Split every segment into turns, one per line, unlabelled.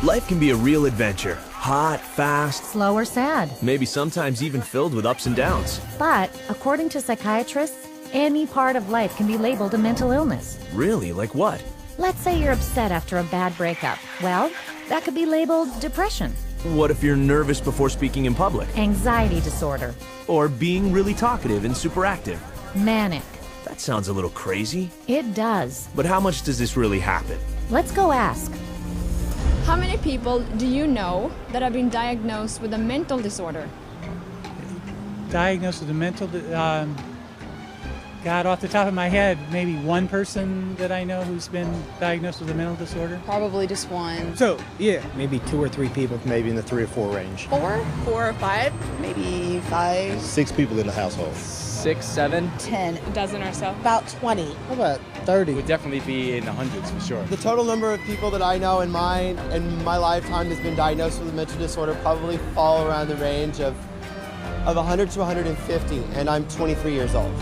Life can be a real adventure. Hot, fast,
slow or sad.
maybe sometimes even filled with ups and downs.
But, according to psychiatrists, any part of life can be labeled a mental illness.
Really? Like what?
Let's say you're upset after a bad breakup. Well, that could be labeled depression.
What if you're nervous before speaking in public?
Anxiety disorder.
Or being really talkative and super active?
Manic.
That sounds a little crazy.
It does.
But how much does this really happen?
Let's go ask.
How many people do you know that have been diagnosed with a mental disorder?
Diagnosed with a mental, God, off the top of my head, maybe one person that I know who's been diagnosed with a mental disorder.
Probably just one.
So, yeah, maybe 2 or 3 people, maybe in the 3 or 4 range.
4 or 5, maybe 5.
6 people in the household.
6, 7.
10.
A dozen or so.
About 20.
How about 30?
Would definitely be in the hundreds for sure.
The total number of people that I know in my lifetime has been diagnosed with a mental disorder probably fall around the range of 100 to 150, and I'm 23 years old.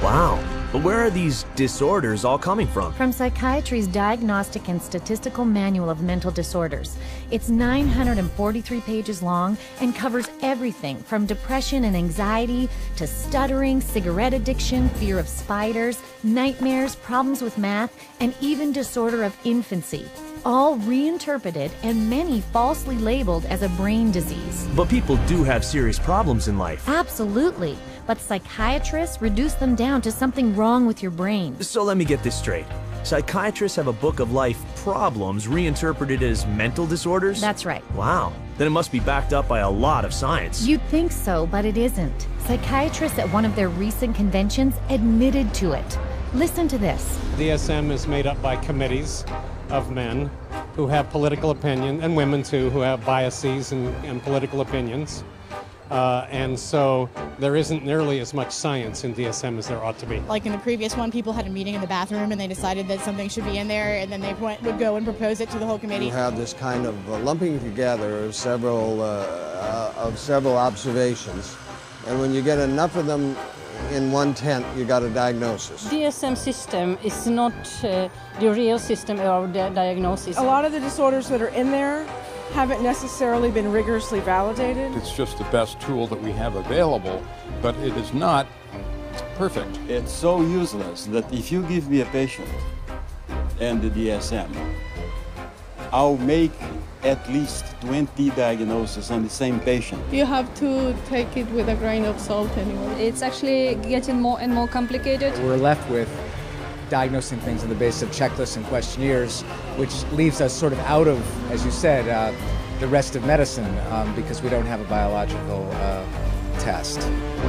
Wow. But where are these disorders all coming from?
From Psychiatry's Diagnostic and Statistical Manual of Mental Disorders. It's 943 pages long and covers everything from depression and anxiety to stuttering, cigarette addiction, fear of spiders, nightmares, problems with math, and even disorder of infancy. All reinterpreted and many falsely labeled as a brain disease.
But people do have serious problems in life.
Absolutely. But psychiatrists reduce them down to something wrong with your brain.
So let me get this straight. Psychiatrists have a book of life problems reinterpreted as mental disorders?
That's right.
Wow. Then it must be backed up by a lot of science.
You'd think so, but it isn't. Psychiatrists at one of their recent conventions admitted to it. Listen to this.
DSM is made up by committees of men who have political opinion, and women too, who have biases and political opinions. And so there isn't nearly as much science in DSM as there ought to be.
Like in the previous one, people had a meeting in the bathroom and they decided that something should be in there, and then they would go and propose it to the whole committee.
You have this kind of lumping together of several observations, and when you get enough of them in one tent, you got a diagnosis.
DSM system is not the real system of the diagnosis.
A lot of the disorders that are in there haven't necessarily been rigorously validated.
It's just the best tool that we have available, but it is not perfect.
It's so useless that if you give me a patient and the DSM, I'll make at least 20 diagnoses on the same patient.
You have to take it with a grain of salt anyway.
It's actually getting more and more complicated.
We're left with diagnosing things on the basis of checklists and questionnaires, which leaves us sort of out of, as you said, the rest of medicine because we don't have a biological test.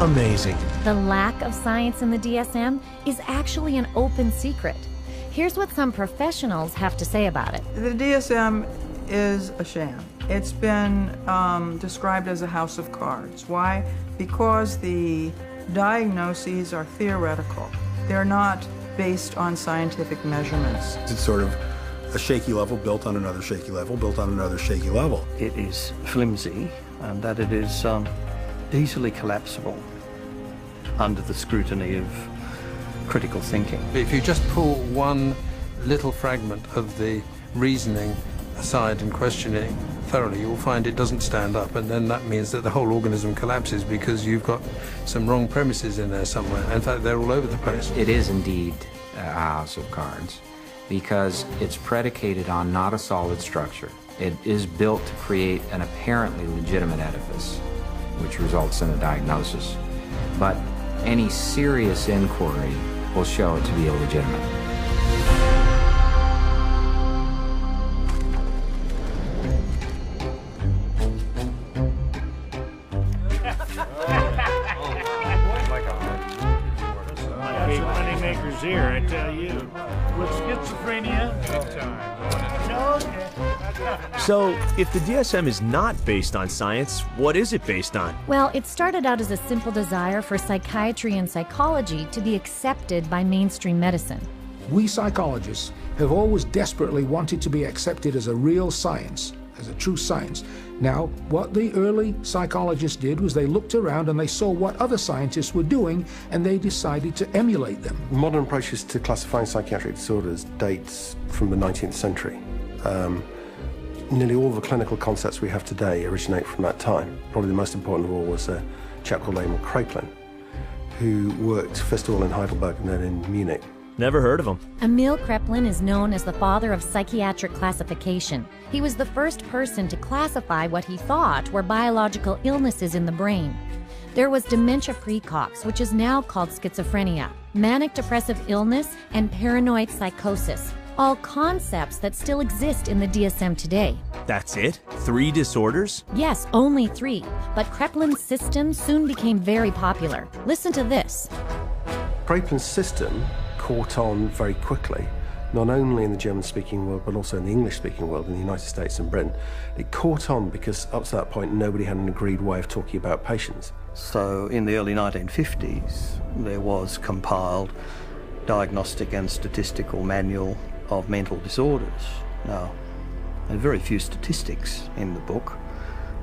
Amazing.
The lack of science in the DSM is actually an open secret. Here's what some professionals have to say about it.
The DSM is a sham. It's been described as a house of cards. Why? Because the diagnoses are theoretical. They're not based on scientific measurements.
It's sort of a shaky level built on another shaky level, built on another shaky level.
It is flimsy and that it is easily collapsible under the scrutiny of critical thinking.
If you just pull one little fragment of the reasoning aside and question it thoroughly, you'll find it doesn't stand up, and then that means that the whole organism collapses because you've got some wrong premises in there somewhere. In fact, they're all over the place.
It is indeed a house of cards because it's predicated on not a solid structure. It is built to create an apparently legitimate edifice, which results in a diagnosis. But any serious inquiry will show it to be illegitimate.
Here, I tell you. With schizophrenia,
So, if the DSM is not based on science, what is it based on?
Well, it started out as a simple desire for psychiatry and psychology to be accepted by mainstream medicine.
We psychologists have always desperately wanted to be accepted as a real science, as a true science. Now, what the early psychologists did was they looked around and they saw what other scientists were doing, and they decided to emulate them.
Modern approaches to classifying psychiatric disorders dates from the 19th century. nearly all the clinical concepts we have today originate from that time. Probably the most important of all was a chap called Emil Kraepelin, who worked first of all in Heidelberg and then in Munich.
Never heard of him.
Emil Kraepelin is known as the father of psychiatric classification. He was the first person to classify what he thought were biological illnesses in the brain. There was dementia praecox, which is now called schizophrenia, manic depressive illness, and paranoid psychosis, all concepts that still exist in the DSM today.
That's it? 3 disorders?
Yes, only 3, but Kraepelin's system soon became very popular. Listen to this.
Kraepelin's system caught on very quickly, not only in the German-speaking world, but also in the English-speaking world, in the United States and Britain. It caught on because up to that point, nobody had an agreed way of talking about patients.
So in the early 1950s, there was compiled Diagnostic and Statistical Manual of Mental Disorders. Now, there are very few statistics in the book.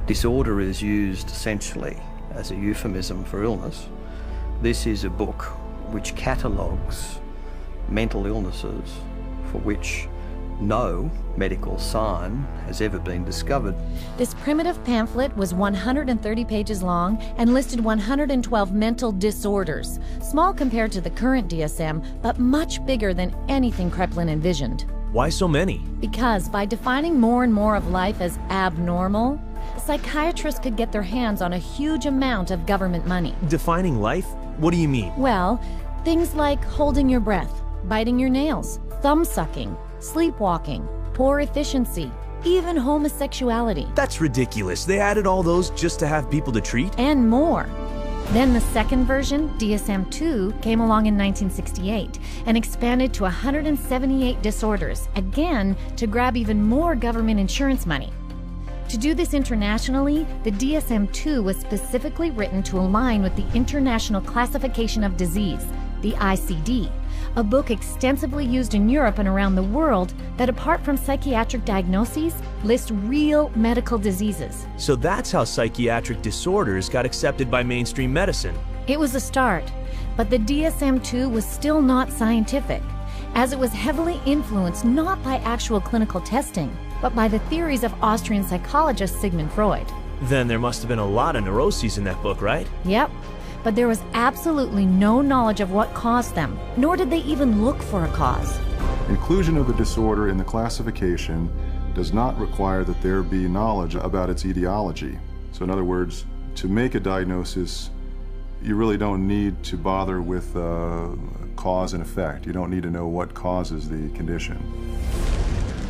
Disorder is used essentially as a euphemism for illness. This is a book which catalogues mental illnesses for which no medical sign has ever been discovered.
This primitive pamphlet was 130 pages long and listed 112 mental disorders, small compared to the current DSM, but much bigger than anything Kraepelin envisioned.
Why so many?
Because by defining more and more of life as abnormal, psychiatrists could get their hands on a huge amount of government money.
Defining life? What do you mean?
Well, things like holding your breath, biting your nails, thumb-sucking, sleepwalking, poor efficiency, even homosexuality.
That's ridiculous. They added all those just to have people to treat?
And more. Then the second version, DSM-2, came along in 1968 and expanded to 178 disorders, again to grab even more government insurance money. To do this internationally, the DSM-2 was specifically written to align with the International Classification of Disease, the ICD, a book extensively used in Europe and around the world that, apart from psychiatric diagnoses, lists real medical diseases.
So that's how psychiatric disorders got accepted by mainstream medicine.
It was a start, but the DSM-2 was still not scientific, as it was heavily influenced not by actual clinical testing, but by the theories of Austrian psychologist Sigmund Freud.
Then there must have been a lot of neuroses in that book, right?
Yep. But there was absolutely no knowledge of what caused them, nor did they even look for a cause.
Inclusion of a disorder in the classification does not require that there be knowledge about its etiology. So in other words, to make a diagnosis, you really don't need to bother with cause and effect. You don't need to know what causes the condition.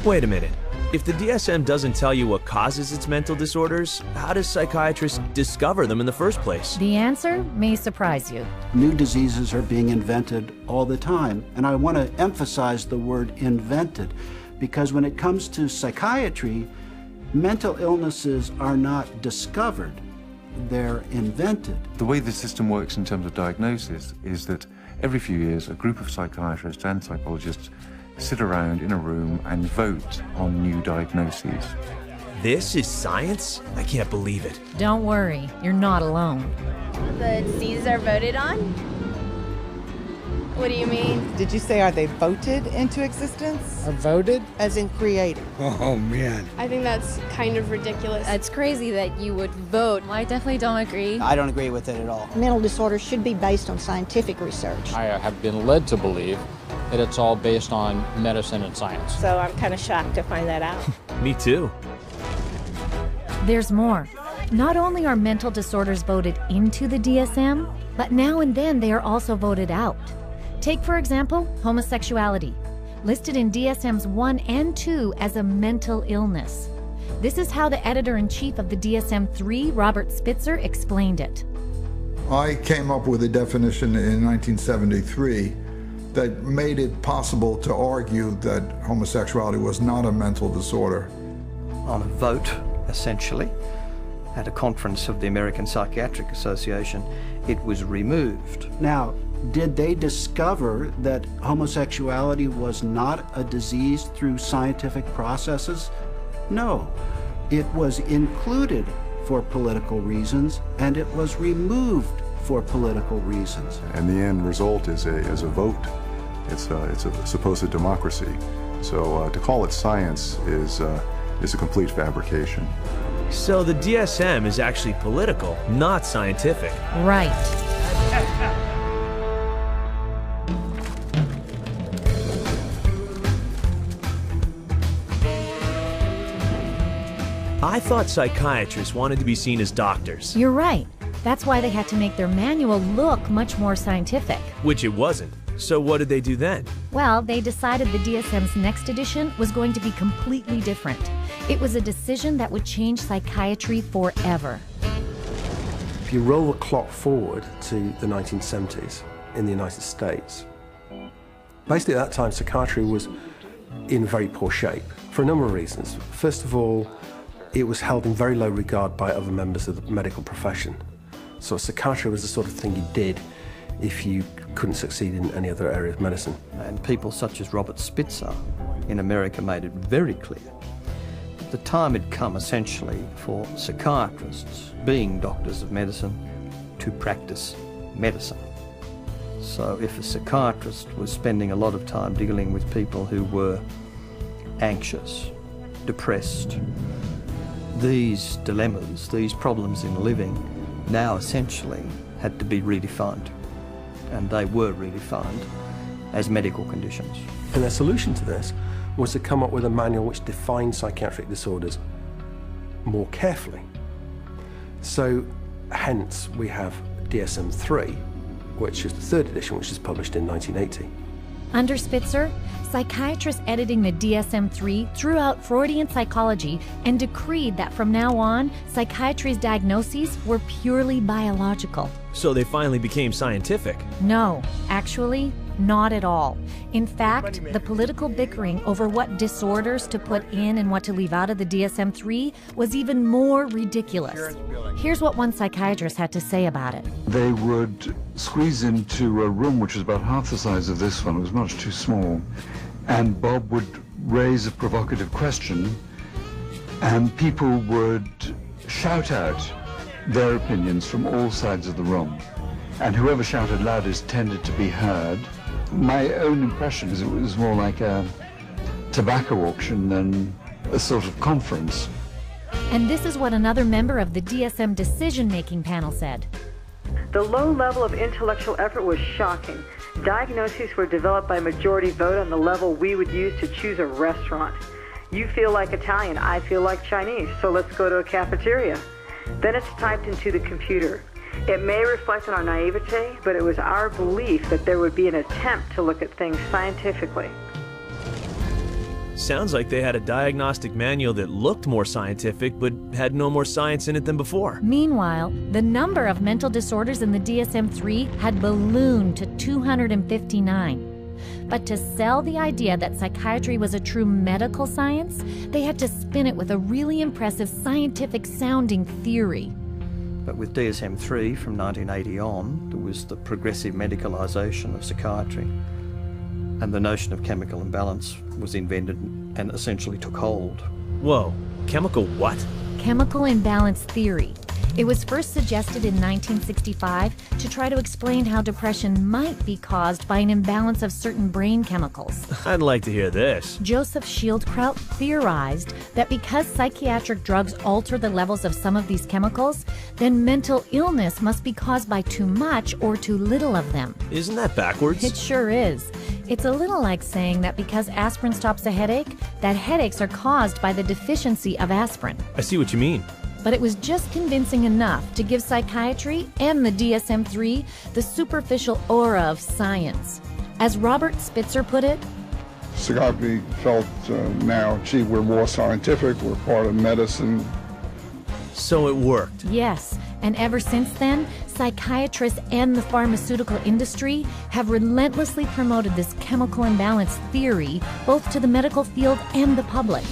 Wait a minute. If the DSM doesn't tell you what causes its mental disorders, how does psychiatrists discover them in the first place?
The answer may surprise you.
New diseases are being invented all the time, and I want to emphasize the word invented, because when it comes to psychiatry, mental illnesses are not discovered, they're invented.
The way the system works in terms of diagnosis is that every few years a group of psychiatrists and psychologists sit around in a room and vote on new diagnoses.
This is science? I can't believe it.
Don't worry, you're not alone.
The diseases are voted on? What do you mean?
Did you say, are they voted into existence?
Are voted?
As in created.
Oh, man.
I think that's kind of ridiculous.
It's crazy that you would vote. I definitely don't agree.
I don't agree with it at all.
Mental disorders should be based on scientific research.
I have been led to believe that it's all based on medicine and science.
So I'm kind of shocked to find that out.
Me too.
There's more. Not only are mental disorders voted into the DSM, but now and then they are also voted out. Take, for example, homosexuality, listed in DSMs 1 and 2 as a mental illness. This is how the editor-in-chief of the DSM-3, Robert Spitzer, explained it.
I came up with a definition in 1973 that made it possible to argue that homosexuality was not a mental disorder.
On a vote, essentially, at a conference of the American Psychiatric Association, it was removed.
Now, did they discover that homosexuality was not a disease through scientific processes? No. It was included for political reasons, and it was removed for political reasons.
And the end result is a vote. It's a supposed democracy. So to call it science is a complete fabrication.
So the DSM is actually political, not scientific.
Right.
I thought psychiatrists wanted to be seen as doctors.
You're right. That's why they had to make their manual look much more scientific.
Which it wasn't. So what did they do then?
Well, they decided the DSM's next edition was going to be completely different. It was a decision that would change psychiatry forever.
If you roll the clock forward to the 1970s in the United States, basically at that time psychiatry was in very poor shape for a number of reasons. First of all, it was held in very low regard by other members of the medical profession. So psychiatry was the sort of thing you did if you couldn't succeed in any other area of medicine.
And people such as Robert Spitzer in America made it very clear that the time had come essentially for psychiatrists, being doctors of medicine, to practice medicine. So if a psychiatrist was spending a lot of time dealing with people who were anxious, depressed, these dilemmas, these problems in living now essentially had to be redefined. And they were redefined as medical conditions.
And their solution to this was to come up with a manual which defined psychiatric disorders more carefully. So hence we have DSM-3, which is the third edition, which is published in 1980.
Under Spitzer, psychiatrists editing the DSM-3 threw out Freudian psychology and decreed that from now on, psychiatry's diagnoses were purely biological.
So they finally became scientific.
No, actually, not at all. In fact, the political bickering over what disorders to put in and what to leave out of the DSM-3 was even more ridiculous. Here's what one psychiatrist had to say about it.
They would squeeze into a room which was about half the size of this one. It was much too small. And Bob would raise a provocative question, and people would shout out their opinions from all sides of the room. And whoever shouted loudest tended to be heard. My own impression is it was more like a tobacco auction than a sort of conference.
And this is what another member of the DSM decision-making panel said.
The low level of intellectual effort was shocking. Diagnoses were developed by majority vote on the level we would use to choose a restaurant. You feel like Italian, I feel like Chinese, so let's go to a cafeteria. Then it's typed into the computer. It may reflect on our naivete, but it was our belief that there would be an attempt to look at things scientifically.
Sounds like they had a diagnostic manual that looked more scientific, but had no more science in it than before.
Meanwhile, the number of mental disorders in the DSM-3 had ballooned to 259. But to sell the idea that psychiatry was a true medical science, they had to spin it with a really impressive scientific-sounding theory.
But with DSM-3 from 1980 on, there was the progressive medicalisation of psychiatry. And the notion of chemical imbalance was invented and essentially took hold.
Whoa, chemical what?
Chemical imbalance theory. It was first suggested in 1965 to try to explain how depression might be caused by an imbalance of certain brain chemicals.
I'd like to hear this.
Joseph Schildkraut theorized that because psychiatric drugs alter the levels of some of these chemicals, then mental illness must be caused by too much or too little of them.
Isn't that backwards?
It sure is. It's a little like saying that because aspirin stops a headache, that headaches are caused by the deficiency of aspirin.
I see what you mean.
But it was just convincing enough to give psychiatry and the DSM-3 the superficial aura of science. As Robert Spitzer put it,
psychiatry felt now, gee, we're more scientific, we're part of medicine.
So it worked.
Yes, and ever since then, psychiatrists and the pharmaceutical industry have relentlessly promoted this chemical imbalance theory, both to the medical field and the public.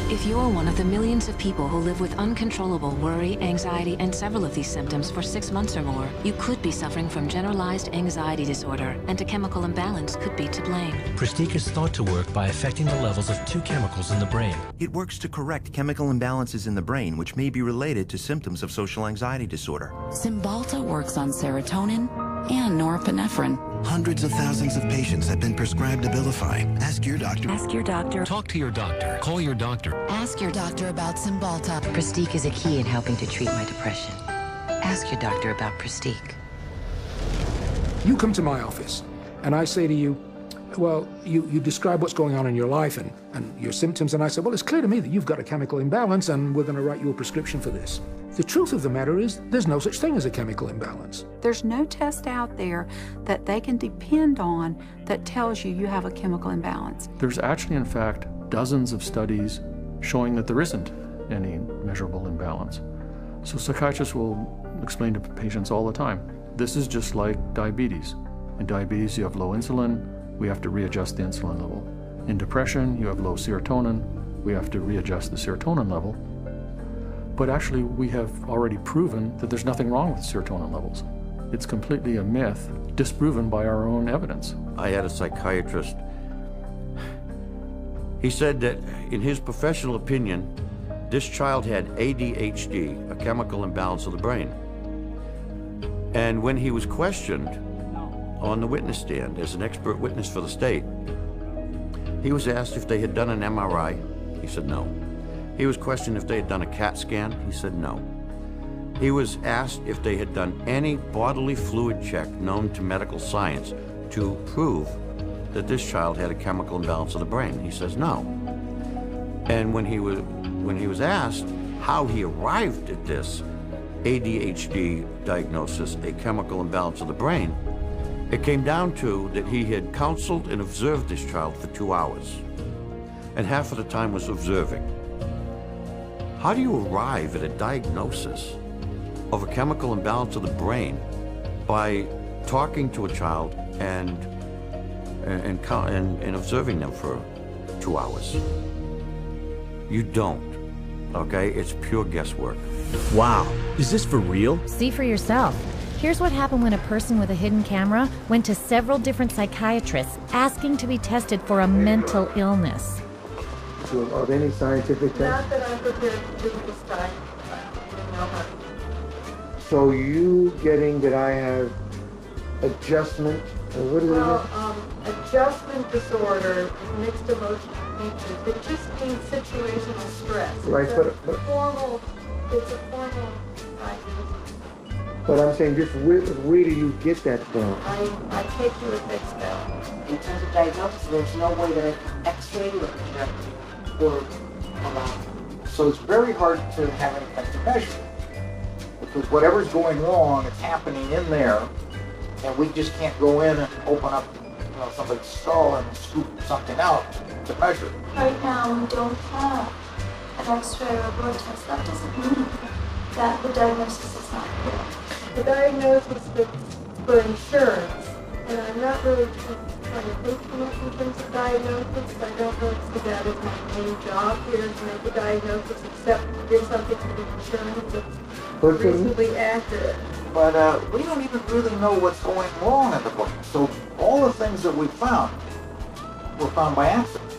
If you're one of the millions of people who live with uncontrollable worry, anxiety, and several of these symptoms for 6 months or more, you could be suffering from generalized anxiety disorder, and a chemical imbalance could be to blame.
Pristique is thought to work by affecting the levels of two chemicals in the brain.
It works to correct chemical imbalances in the brain, which may be related to symptoms of social anxiety disorder.
Cymbalta works on serotonin,
and norepinephrine.
Hundreds of thousands of patients have been prescribed Abilify. Ask your doctor.
Ask your doctor.
Talk to your doctor. Call your doctor.
Ask your doctor about Cymbalta.
Prestige is a key in helping to treat my depression. Ask your doctor about Prestige.
You come to my office, and I say to you, well, you describe what's going on in your life and your symptoms, and I say, well, it's clear to me that you've got a chemical imbalance, and we're going to write you a prescription for this. The truth of the matter is, there's no such thing as a chemical imbalance.
There's no test out there that they can depend on that tells you you have a chemical imbalance.
There's actually, in fact, dozens of studies showing that there isn't any measurable imbalance. So psychiatrists will explain to patients all the time, this is just like diabetes. In diabetes, you have low insulin, we have to readjust the insulin level. In depression, you have low serotonin, we have to readjust the serotonin level. But actually, we have already proven that there's nothing wrong with serotonin levels. It's completely a myth, disproven by our own evidence.
I had a psychiatrist. He said that, in his professional opinion, this child had ADHD, a chemical imbalance of the brain. And when he was questioned on the witness stand as an expert witness for the state, he was asked if they had done an MRI. He said no. He was questioned if they had done a CAT scan. He said no. He was asked if they had done any bodily fluid check known to medical science to prove that this child had a chemical imbalance of the brain. He says no. And when he was asked how he arrived at this ADHD diagnosis, a chemical imbalance of the brain, it came down to that he had counseled and observed this child for 2 hours, and half of the time was observing. How do you arrive at a diagnosis of a chemical imbalance of the brain by talking to a child and observing them for 2 hours? You don't, okay? It's pure guesswork.
Wow, is this for real?
See for yourself. Here's what happened when a person with a hidden camera went to several different psychiatrists asking to be tested for a mental illness.
Of any scientific test?
Not that I'm prepared to do this time.
So you getting that I have adjustment, what is it?
Adjustment disorder, mixed emotional features. It just means situational stress.
Right,
it's a formal diagnosis.
But I'm saying, just where do you get that from?
I take you at face value.
In terms of diagnosis, there's no way that I can x-ray or project or allow.
So it's very hard to have anything to measure. Because whatever's going wrong, it's happening in there, and we just can't go in and open up somebody's skull and scoop something out to measure.
Right now, we don't have an x-ray or a blood test. That doesn't mean that the diagnosis is not clear.
The diagnosis is for insurance, and I'm not really trying to think too much in terms of diagnosis. I don't really see that as my main job here, to make a diagnosis, except to give something to the insurance that's reasonably accurate.
But we don't even really know what's going wrong in the brain. So all the things that we found were found by accident.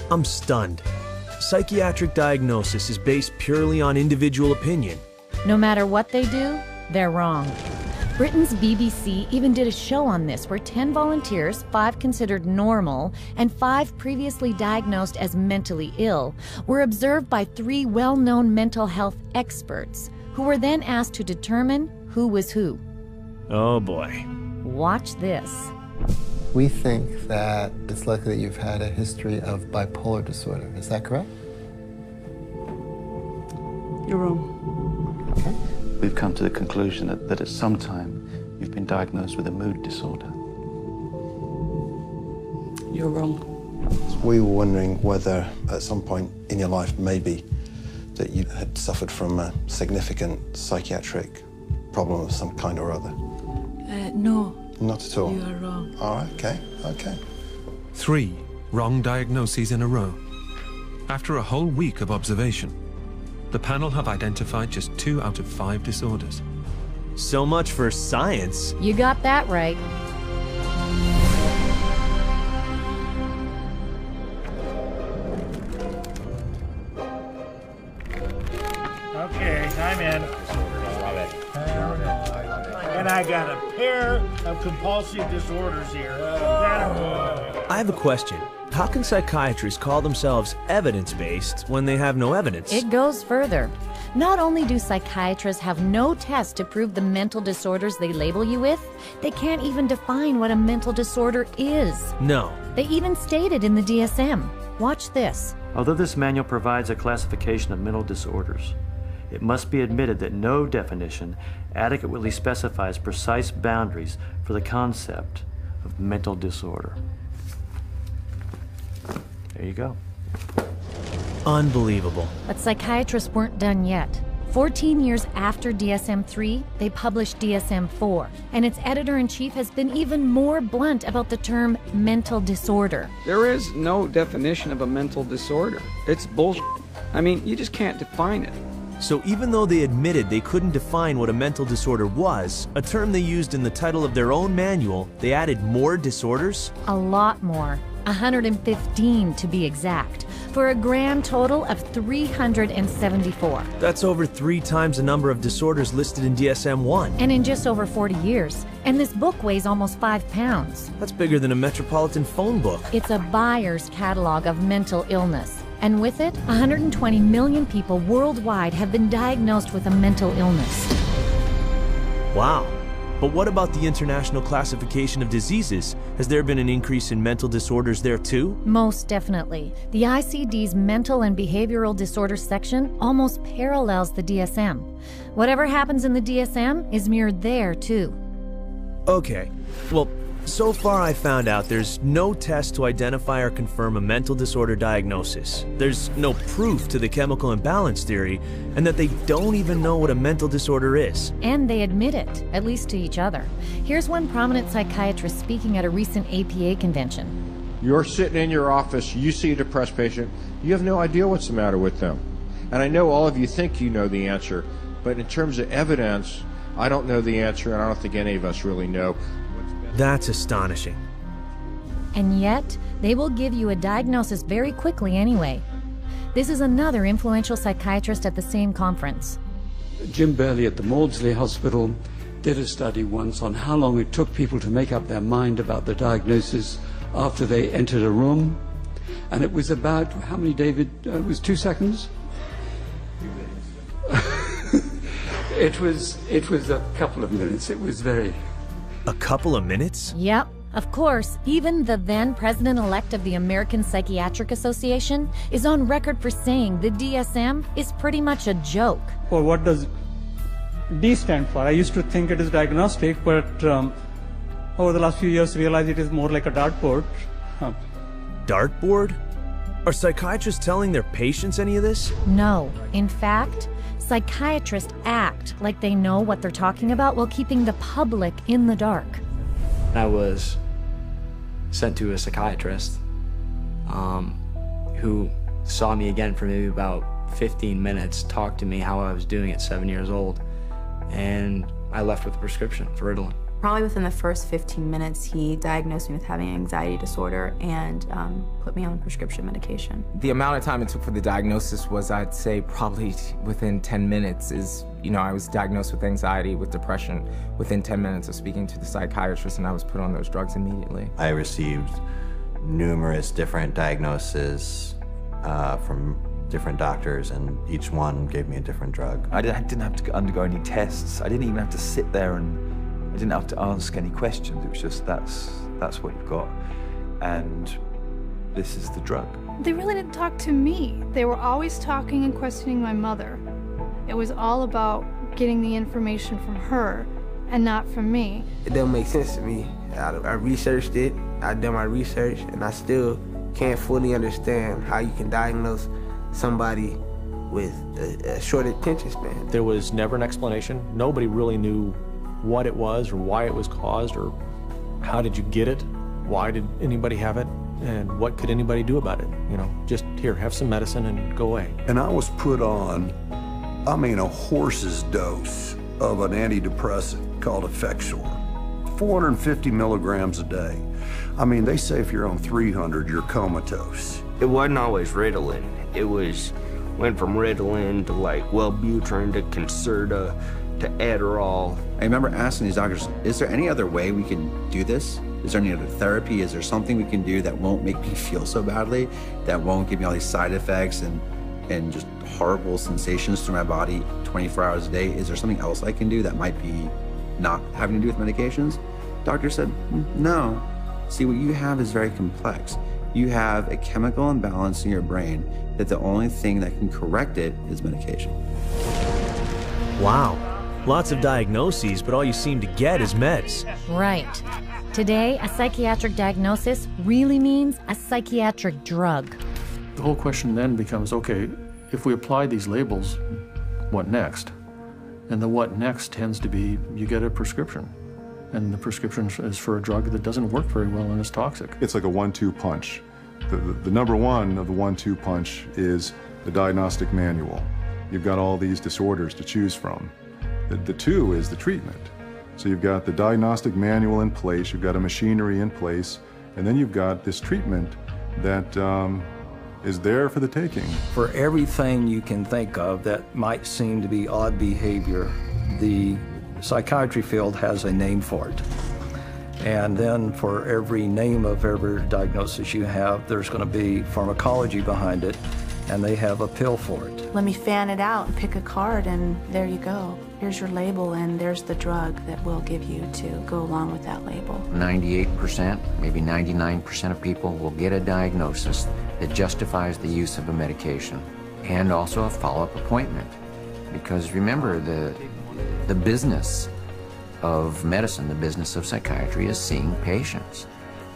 I'm stunned. Psychiatric diagnosis is based purely on individual opinion.
No matter what they do, they're wrong. Britain's BBC even did a show on this where 10 volunteers, 5 considered normal, and 5 previously diagnosed as mentally ill, were observed by 3 well-known mental health experts, who were then asked to determine who was who.
Oh boy.
Watch this.
We think that it's likely that you've had a history of bipolar disorder. Is that correct?
You're wrong.
Okay.
We've come to the conclusion that at some time you've been diagnosed with a mood disorder.
You're wrong.
We were wondering whether at some point in your life maybe that you had suffered from a significant psychiatric problem of some kind or other.
No.
Not at all?
You are wrong.
All right, okay.
3 wrong diagnoses in a row. After a whole week of observation, the panel have identified just 2 out of 5 disorders.
So much for science.
You got that right.
Okay, I'm in.
And I got a pair of compulsive disorders here.
I have a question. How can psychiatrists call themselves evidence-based when they have no evidence?
It goes further. Not only do psychiatrists have no test to prove the mental disorders they label you with, they can't even define what a mental disorder is.
No.
They even state it in the DSM. Watch this.
Although this manual provides a classification of mental disorders, it must be admitted that no definition adequately specifies precise boundaries for the concept of mental disorder. There you go.
Unbelievable.
But psychiatrists weren't done yet. 14 years after DSM-3, they published DSM-4, and its editor-in-chief has been even more blunt about the term mental disorder.
There is no definition of a mental disorder. It's bullshit. I mean, you just can't define it.
So even though they admitted they couldn't define what a mental disorder was, a term they used in the title of their own manual, they added more disorders?
A lot more. 115 to be exact, for a grand total of 374.
That's over 3 times the number of disorders listed in DSM-1.
And in just over 40 years. And this book weighs almost 5 pounds.
That's bigger than a Metropolitan phone book.
It's a buyer's catalog of mental illness. And with it, 120 million people worldwide have been diagnosed with a mental illness.
Wow. But what about the International Classification of Diseases? Has there been an increase in mental disorders there too?
Most definitely. The ICD's Mental and Behavioral Disorders section almost parallels the DSM. Whatever happens in the DSM is mirrored there too.
Okay, well, so far I found out there's no test to identify or confirm a mental disorder diagnosis. There's no proof to the chemical imbalance theory, and that they don't even know what a mental disorder is.
And they admit it, at least to each other. Here's one prominent psychiatrist speaking at a recent APA convention.
You're sitting in your office, you see a depressed patient, you have no idea what's the matter with them. And I know all of you think you know the answer, but in terms of evidence, I don't know the answer, and I don't think any of us really know.
That's astonishing.
And yet, they will give you a diagnosis very quickly anyway. This is another influential psychiatrist at the same conference.
Jim Burley at the Maudsley Hospital did a study once on how long it took people to make up their mind about the diagnosis after they entered a room. And it was about, how many, David? It was 2 seconds? It was a couple of minutes. It was very...
A couple of minutes?
Yep. Of course, even the then president-elect of the American Psychiatric Association is on record for saying the DSM is pretty much a joke.
Well, what does D stand for? I used to think it is diagnostic, but over the last few years realized it is more like a dartboard.
Dartboard? Are psychiatrists telling their patients any of this?
No. In fact, psychiatrists act like they know what they're talking about while keeping the public in the dark.
I was sent to a psychiatrist who saw me again for maybe about 15 minutes, talked to me how I was doing at 7 years old, and I left with a prescription for Ritalin.
Probably within the first 15 minutes, he diagnosed me with having an anxiety disorder and put me on prescription medication.
The amount of time it took for the diagnosis was, I'd say, probably within 10 minutes is, I was diagnosed with anxiety, with depression, within 10 minutes of speaking to the psychiatrist, and I was put on those drugs immediately.
I received numerous different diagnoses from different doctors, and each one gave me a different drug.
I didn't have to undergo any tests. I didn't even have to sit there and I didn't have to ask any questions. It was just, that's what you've got, and this is the drug.
They really didn't talk to me. They were always talking and questioning my mother. It was all about getting the information from her and not from me.
It doesn't make sense to me. I researched it, I done my research, and I still can't fully understand how you can diagnose somebody with a short attention span.
There was never an explanation. Nobody really knew what it was or why it was caused or how did you get it, why did anybody have it, and what could anybody do about it. Just here, have some medicine and go away.
And I was put on, a horse's dose of an antidepressant called Effexor, 450 milligrams a day. They say if you're on 300, you're comatose.
It wasn't always Ritalin. It went from Ritalin to like Wellbutrin to Concerta
to Adderall.
I remember asking these doctors, is there any other way we can do this? Is there any other therapy? Is there something we can do that won't make me feel so badly, that won't give me all these side effects and just horrible sensations through my body 24 hours a day? Is there something else I can do that might be not having to do with medications? Doctor said, no. See, what you have is very complex. You have a chemical imbalance in your brain that the only thing that can correct it is medication.
Wow. Lots of diagnoses, but all you seem to get is meds.
Right. Today, a psychiatric diagnosis really means a psychiatric drug.
The whole question then becomes, okay, if we apply these labels, what next? And the what next tends to be, you get a prescription. And the prescription is for a drug that doesn't work very well and is toxic.
It's like a 1-2 punch. The number one of the 1-2 punch is the Diagnostic Manual. You've got all these disorders to choose from. The two is the treatment. So you've got the Diagnostic Manual in place, you've got a machinery in place, and then you've got this treatment that is there for the taking.
For everything you can think of that might seem to be odd behavior, the psychiatry field has a name for it. And then for every name of every diagnosis you have, there's going to be pharmacology behind it, and they have a pill for it.
Let me fan it out and pick a card, and there you go. Here's your label, and there's the drug that we'll give you to go along with that label.
98%, maybe 99% of people will get a diagnosis that justifies the use of a medication, and also a follow-up appointment. Because remember, the business of medicine, the business of psychiatry, is seeing patients.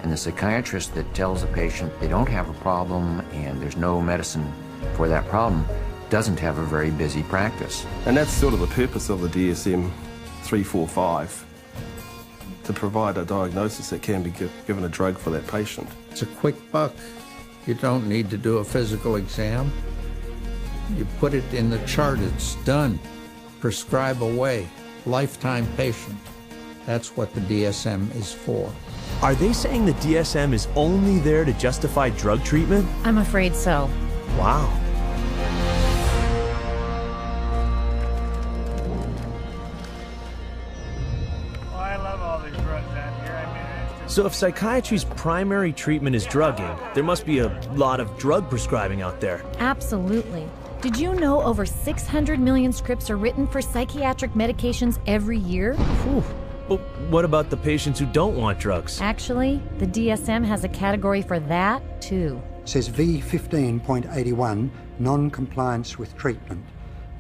And the psychiatrist that tells a patient they don't have a problem and there's no medicine for that problem doesn't have a very busy practice.
And that's sort of the purpose of the DSM-345, to provide a diagnosis that can be given a drug for that patient.
It's a quick buck. You don't need to do a physical exam. You put it in the chart, it's done. Prescribe away. Lifetime patient. That's what the DSM is for.
Are they saying the DSM is only there to justify drug treatment?
I'm afraid so.
Wow. So if psychiatry's primary treatment is drugging, there must be a lot of drug prescribing out there.
Absolutely. Did you know over 600 million scripts are written for psychiatric medications every year?
Whew. But what about the patients who don't want drugs?
Actually, the DSM has a category for that, too.
It says V15.81, non-compliance with treatment.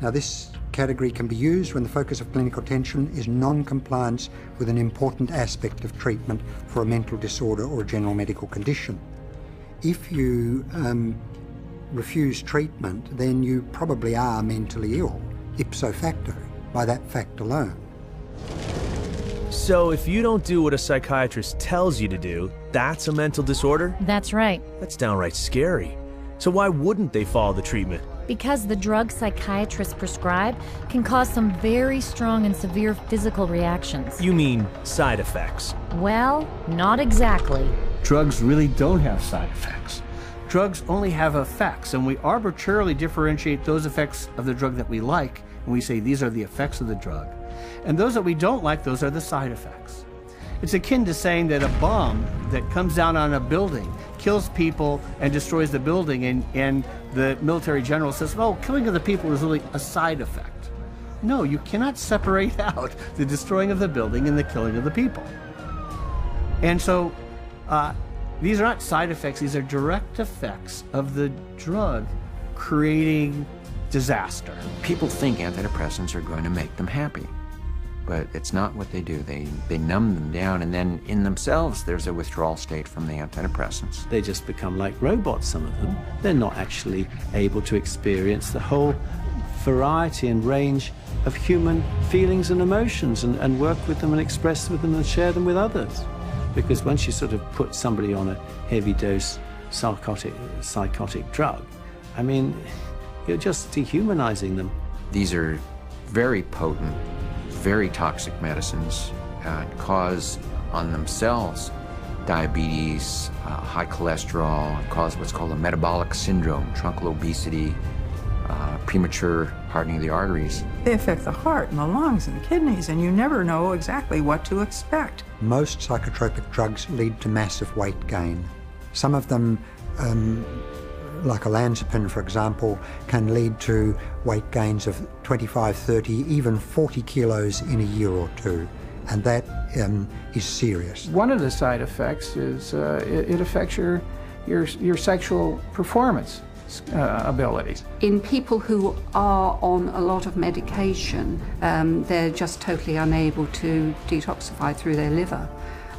Now, this category can be used when the focus of clinical attention is non-compliance with an important aspect of treatment for a mental disorder or a general medical condition. If you refuse treatment, then you probably are mentally ill, ipso facto, by that fact alone.
So if you don't do what a psychiatrist tells you to do, that's a mental disorder?
That's right.
That's downright scary. So why wouldn't they follow the treatment?
Because the drugs psychiatrists prescribe can cause some very strong and severe physical reactions.
You mean side effects?
Well, not exactly.
Drugs really don't have side effects. Drugs only have effects, and we arbitrarily differentiate those effects of the drug that we like, and we say these are the effects of the drug. And those that we don't like, those are the side effects. It's akin to saying that a bomb that comes down on a building kills people and destroys the building, and the military general says, oh, killing of the people is really a side effect. No, you cannot separate out the destroying of the building and the killing of the people. And so these are not side effects, these are direct effects of the drug creating disaster.
People think antidepressants are going to make them happy, but it's not what they do. They numb them down, and then in themselves there's a withdrawal state from the antidepressants.
They just become like robots, some of them. They're not actually able to experience the whole variety and range of human feelings and emotions and work with them and express with them and share them with others. Because once you sort of put somebody on a heavy dose psychotic drug, I mean, you're just dehumanizing them.
These are very potent, very toxic medicines, cause on themselves diabetes, high cholesterol, cause what's called a metabolic syndrome, truncal obesity, premature hardening of the arteries.
They affect the heart and the lungs and the kidneys, and you never know exactly what to expect.
Most psychotropic drugs lead to massive weight gain. Some of them, like olanzapine, for example, can lead to weight gains of 25, 30, even 40 kilos in a year or two, and that is serious.
One of the side effects is it affects your sexual performance abilities.
In people who are on a lot of medication, they're just totally unable to detoxify through their liver,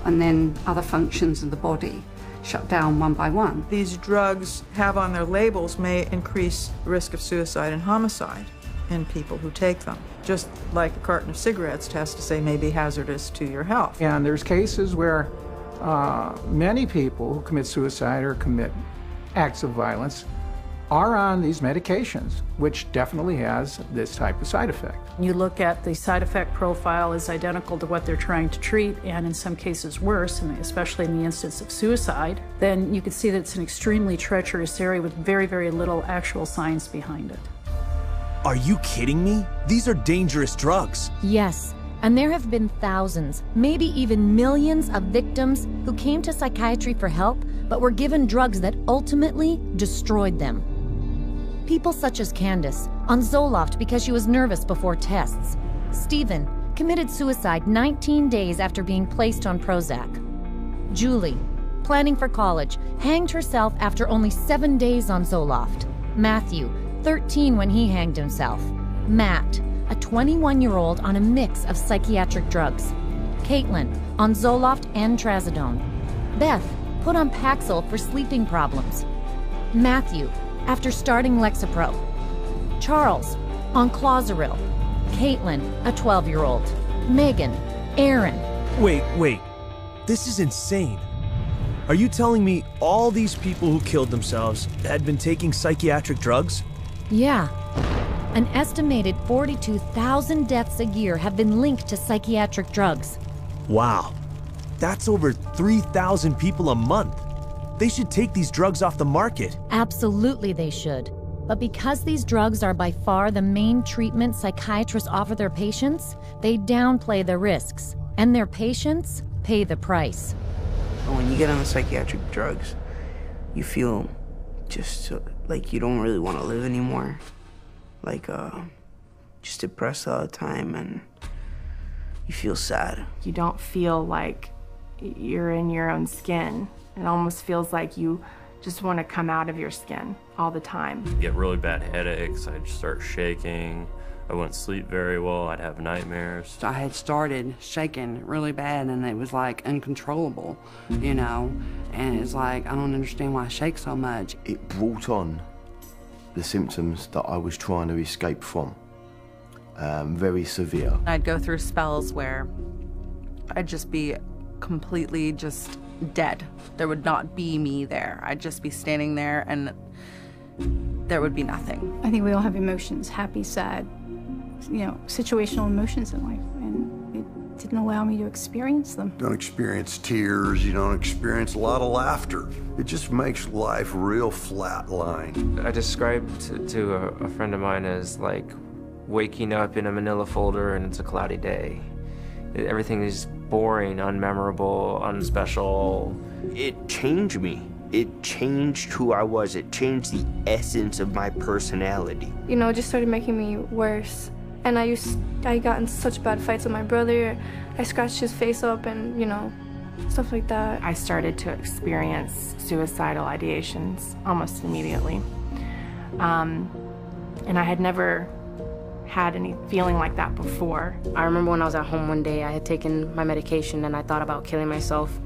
and then other functions of the body shut down one by one.
These drugs have on their labels may increase risk of suicide and homicide in people who take them, just like a carton of cigarettes has to say may be hazardous to your health.
And there's cases where many people who commit suicide or commit acts of violence are on these medications, which definitely has this type of side effect.
You look at the side effect profile is identical to what they're trying to treat, and in some cases worse, and especially in the instance of suicide, then you can see that it's an extremely treacherous area with very, very little actual science behind it.
Are you kidding me? These are dangerous drugs.
Yes, and there have been thousands, maybe even millions of victims who came to psychiatry for help, but were given drugs that ultimately destroyed them. People such as Candace, on Zoloft because she was nervous before tests. Stephen committed suicide 19 days after being placed on Prozac. Julie, planning for college, hanged herself after only 7 days on Zoloft. Matthew, 13 when he hanged himself. Matt, a 21-year-old on a mix of psychiatric drugs. Caitlin, on Zoloft and Trazodone. Beth, put on Paxil for sleeping problems. Matthew, after starting Lexapro. Charles, on Clozaril. Caitlin, a 12-year-old. Megan, Aaron.
Wait. This is insane. Are you telling me all these people who killed themselves had been taking psychiatric drugs?
Yeah. An estimated 42,000 deaths a year have been linked to psychiatric drugs.
Wow. That's over 3,000 people a month. They should take these drugs off the market.
Absolutely they should. But because these drugs are by far the main treatment psychiatrists offer their patients, they downplay the risks, and their patients pay the price.
When you get on the psychiatric drugs, you feel just like you don't really want to live anymore. Like, just depressed all the time, and you feel sad.
You don't feel like you're in your own skin. It almost feels like you just want to come out of your skin all the time.
Get really bad headaches, I'd start shaking, I wouldn't sleep very well, I'd have nightmares.
I had started shaking really bad, and it was like uncontrollable, you know, and it's like, I don't understand why I shake so much.
It brought on the symptoms that I was trying to escape from, very severe.
I'd go through spells where I'd just be completely just dead. There would not be me there. I'd just be standing there and there would be nothing.
I think we all have emotions, happy, sad, you know, situational emotions in life, and it didn't allow me to experience them.
Don't experience tears, you don't experience a lot of laughter. It just makes life real flatline.
I described to a friend of mine as like waking up in a manila folder and it's a cloudy day. Everything is boring, unmemorable, unspecial.
It changed me. It changed who I was. It changed the essence of my personality.
You know, it just started making me worse. And I got in such bad fights with my brother. I scratched his face up and, you know, stuff like that.
I started to experience suicidal ideations almost immediately. And I had never had any feeling like that before.
I remember when I was at home one day, I had taken my medication and I thought about killing myself,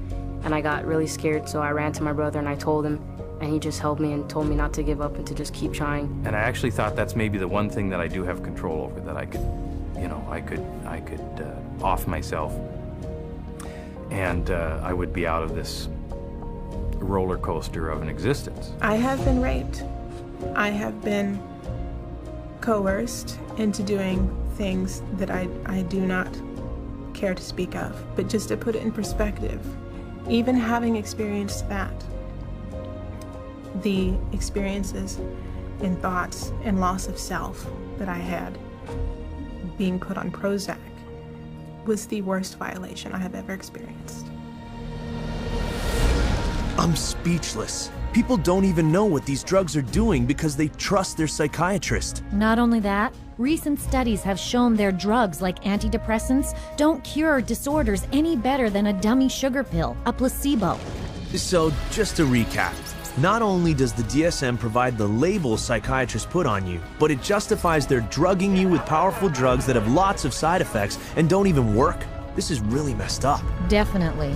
and I got really scared, so I ran to my brother and I told him, and he just held me and told me not to give up and to just keep trying.
And I actually thought that's maybe the one thing that I do have control over, that I could, you know, I could off myself, and I would be out of this roller coaster of an existence.
I have been raped. I have been coerced into doing things that I do not care to speak of. But just to put it in perspective, even having experienced that, the experiences in thoughts and loss of self that I had, being put on Prozac was the worst violation I have ever experienced.
I'm speechless. People don't even know what these drugs are doing because they trust their psychiatrist.
Not only that, recent studies have shown their drugs like antidepressants don't cure disorders any better than a dummy sugar pill, a placebo.
So, just to recap, not only does the DSM provide the label psychiatrists put on you, but it justifies their drugging you with powerful drugs that have lots of side effects and don't even work. This is really messed up.
Definitely.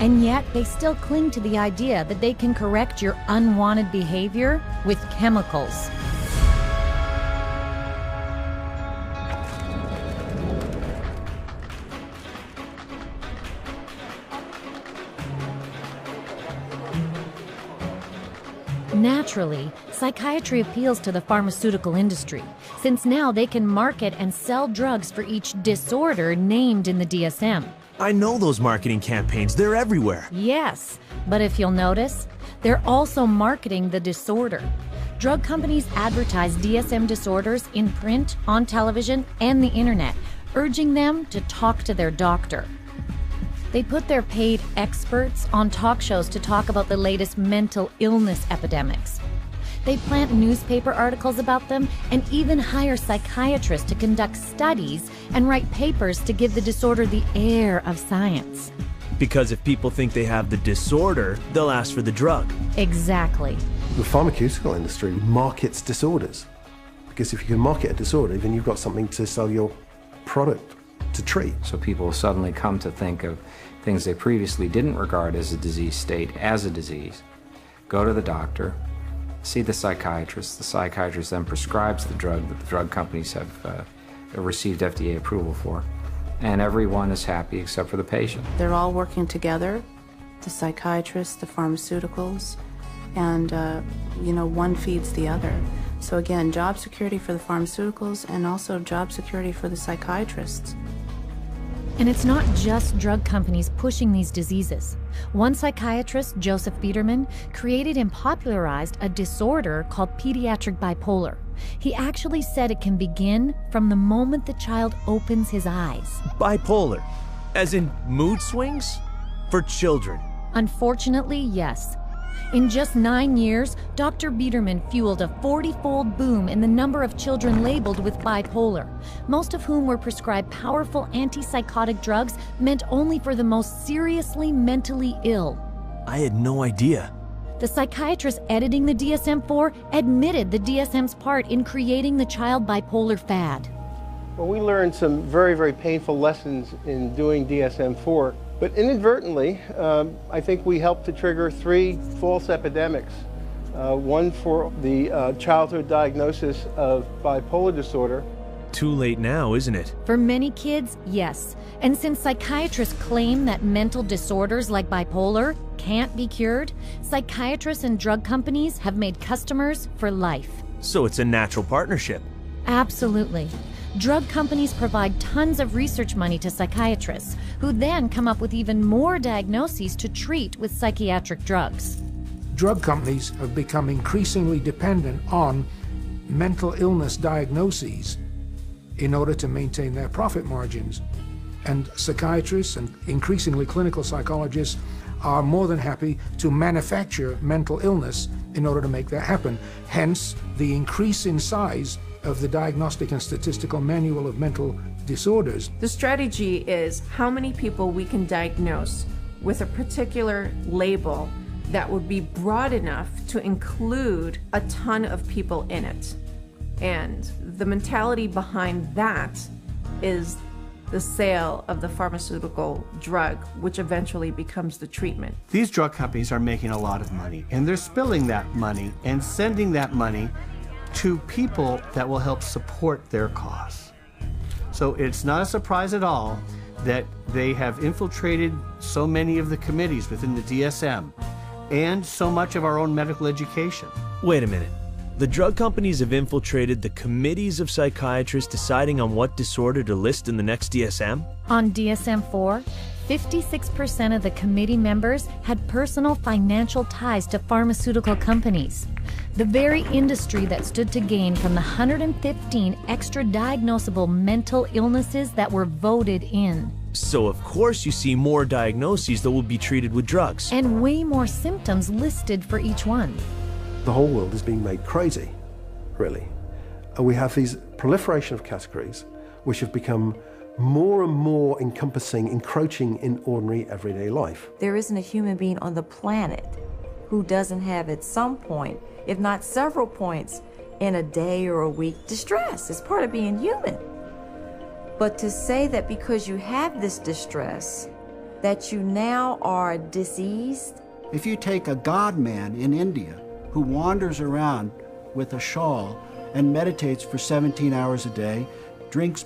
And yet, they still cling to the idea that they can correct your unwanted behavior with chemicals. Naturally, psychiatry appeals to the pharmaceutical industry, since now they can market and sell drugs for each disorder named in the DSM.
I know those marketing campaigns, they're everywhere.
Yes, but if you'll notice, they're also marketing the disorder. Drug companies advertise DSM disorders in print, on television, and the internet, urging them to talk to their doctor. They put their paid experts on talk shows to talk about the latest mental illness epidemics. They plant newspaper articles about them and even hire psychiatrists to conduct studies and write papers to give the disorder the air of science.
Because if people think they have the disorder, they'll ask for the drug.
Exactly.
The pharmaceutical industry markets disorders. Because if you can market a disorder, then you've got something to sell your product to treat.
So people will suddenly come to think of things they previously didn't regard as a disease state as a disease, go to the doctor, see the psychiatrist then prescribes the drug that the drug companies have received FDA approval for, and everyone is happy except for the patient.
They're all working together, the psychiatrists, the pharmaceuticals, and one feeds the other. So again, job security for the pharmaceuticals and also job security for the psychiatrists.
And it's not just drug companies pushing these diseases. One psychiatrist, Joseph Biederman, created and popularized a disorder called pediatric bipolar. He actually said it can begin from the moment the child opens his eyes.
Bipolar, as in mood swings? For children?
Unfortunately, yes. In just 9 years, Dr. Biederman fueled a 40-fold boom in the number of children labeled with bipolar, most of whom were prescribed powerful antipsychotic drugs meant only for the most seriously mentally ill.
I had no idea.
The psychiatrist editing the DSM-4 admitted the DSM's part in creating the child bipolar fad.
Well, we learned some very, very painful lessons in doing DSM-4. But inadvertently, I think we helped to trigger 3 false epidemics. One for the childhood diagnosis of bipolar disorder.
Too late now, isn't it?
For many kids, yes. And since psychiatrists claim that mental disorders like bipolar can't be cured, psychiatrists and drug companies have made customers for life.
So it's a natural partnership.
Absolutely. Drug companies provide tons of research money to psychiatrists, who then come up with even more diagnoses to treat with psychiatric drugs.
Drug companies have become increasingly dependent on mental illness diagnoses in order to maintain their profit margins. And psychiatrists and increasingly clinical psychologists are more than happy to manufacture mental illness in order to make that happen. Hence, the increase in size of the Diagnostic and Statistical Manual of Mental Disorders.
The strategy is how many people we can diagnose with a particular label that would be broad enough to include a ton of people in it. And the mentality behind that is the sale of the pharmaceutical drug, which eventually becomes the treatment.
These drug companies are making a lot of money, and they're spilling that money and sending that money to people that will help support their cause. So it's not a surprise at all that they have infiltrated so many of the committees within the DSM and so much of our own medical education.
Wait a minute. The drug companies have infiltrated the committees of psychiatrists deciding on what disorder to list in the next DSM?
On DSM-4, 56% of the committee members had personal financial ties to pharmaceutical companies. the very industry that stood to gain from the 115 extra diagnosable mental illnesses that were voted in.
So of course you see more diagnoses that will be treated with drugs.
And way more symptoms listed for each one.
The whole world is being made crazy, really. And we have these proliferation of categories which have become more and more encompassing, encroaching in ordinary everyday life.
There isn't a human being on the planet who doesn't have at some point, if not several points, in a day or a week, distress. It's part of being human. But to say that because you have this distress, that you now are diseased?
If you take a god man in India who wanders around with a shawl and meditates for 17 hours a day, drinks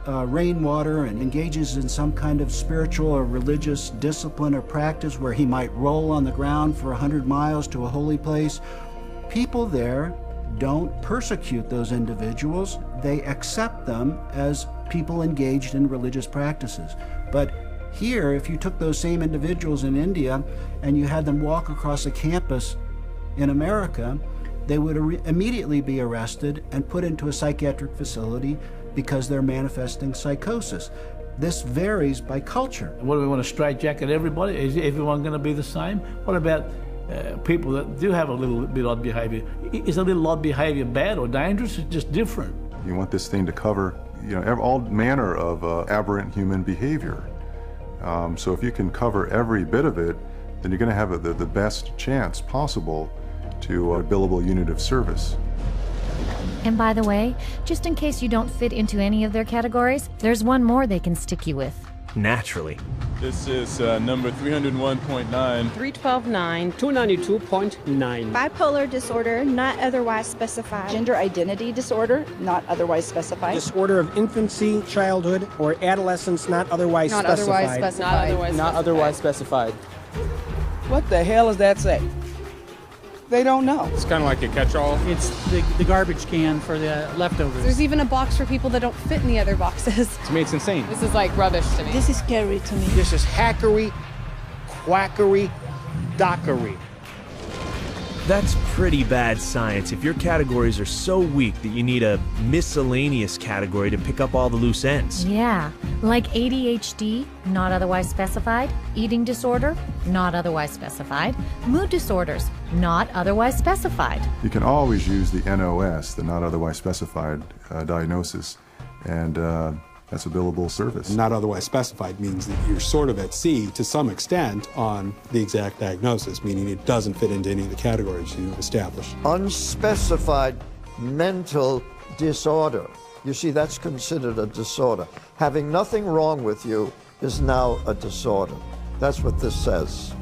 rainwater and engages in some kind of spiritual or religious discipline or practice where he might roll on the ground for 100 miles to a holy place, people there don't persecute those individuals. They accept them as people engaged in religious practices. But here, if you took those same individuals in India and you had them walk across a campus in America, they would immediately be arrested and put into a psychiatric facility because they're manifesting psychosis. This varies by culture.
What do we want to straitjacket everybody? Is everyone going to be the same? What about people that do have a little bit odd behavior? Is a little odd behavior bad or dangerous? It's just different.
You want this thing to cover, all manner of aberrant human behavior. So if you can cover every bit of it, then you're going to have the best chance possible to a billable unit of service.
And by the way, just in case you don't fit into any of their categories, there's one more they can stick you with.
Naturally.
This is number 301.9.
312.9. 292.9.
Bipolar disorder, not otherwise specified.
Gender identity disorder, not otherwise specified.
Disorder of infancy, childhood, or adolescence, not otherwise specified.
Not otherwise specified.
What the hell does that say? They don't know.
It's kind of like a catch-all.
It's the garbage can for the leftovers.
There's even a box for people that don't fit in the other boxes.
To me, it's insane.
This is like rubbish to me.
This is scary to me.
This is hackery, quackery, dockery.
That's pretty bad science if your categories are so weak that you need a miscellaneous category to pick up all the loose ends.
Yeah, like ADHD, not otherwise specified, eating disorder, not otherwise specified, mood disorders, not otherwise specified.
You can always use the NOS, the not otherwise specified diagnosis, and that's a billable service.
Not otherwise specified means that you're sort of at sea to some extent on the exact diagnosis, meaning it doesn't fit into any of the categories you've established.
Unspecified mental disorder. You see, that's considered a disorder. Having nothing wrong with you is now a disorder. That's what this says.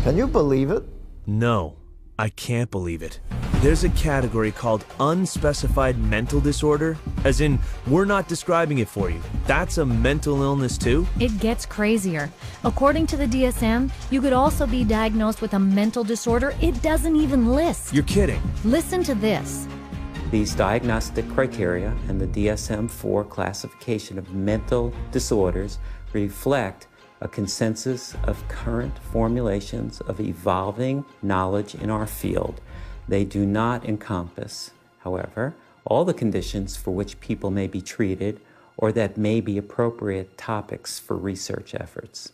Can you believe it?
No, I can't believe it. There's a category called unspecified mental disorder, as in, we're not describing it for you. That's a mental illness too?
It gets crazier. According to the DSM, you could also be diagnosed with a mental disorder it doesn't even list.
You're kidding.
Listen to this.
These diagnostic criteria and the DSM-IV classification of mental disorders reflect a consensus of current formulations of evolving knowledge in our field. They do not encompass, however, all the conditions for which people may be treated or that may be appropriate topics for research efforts.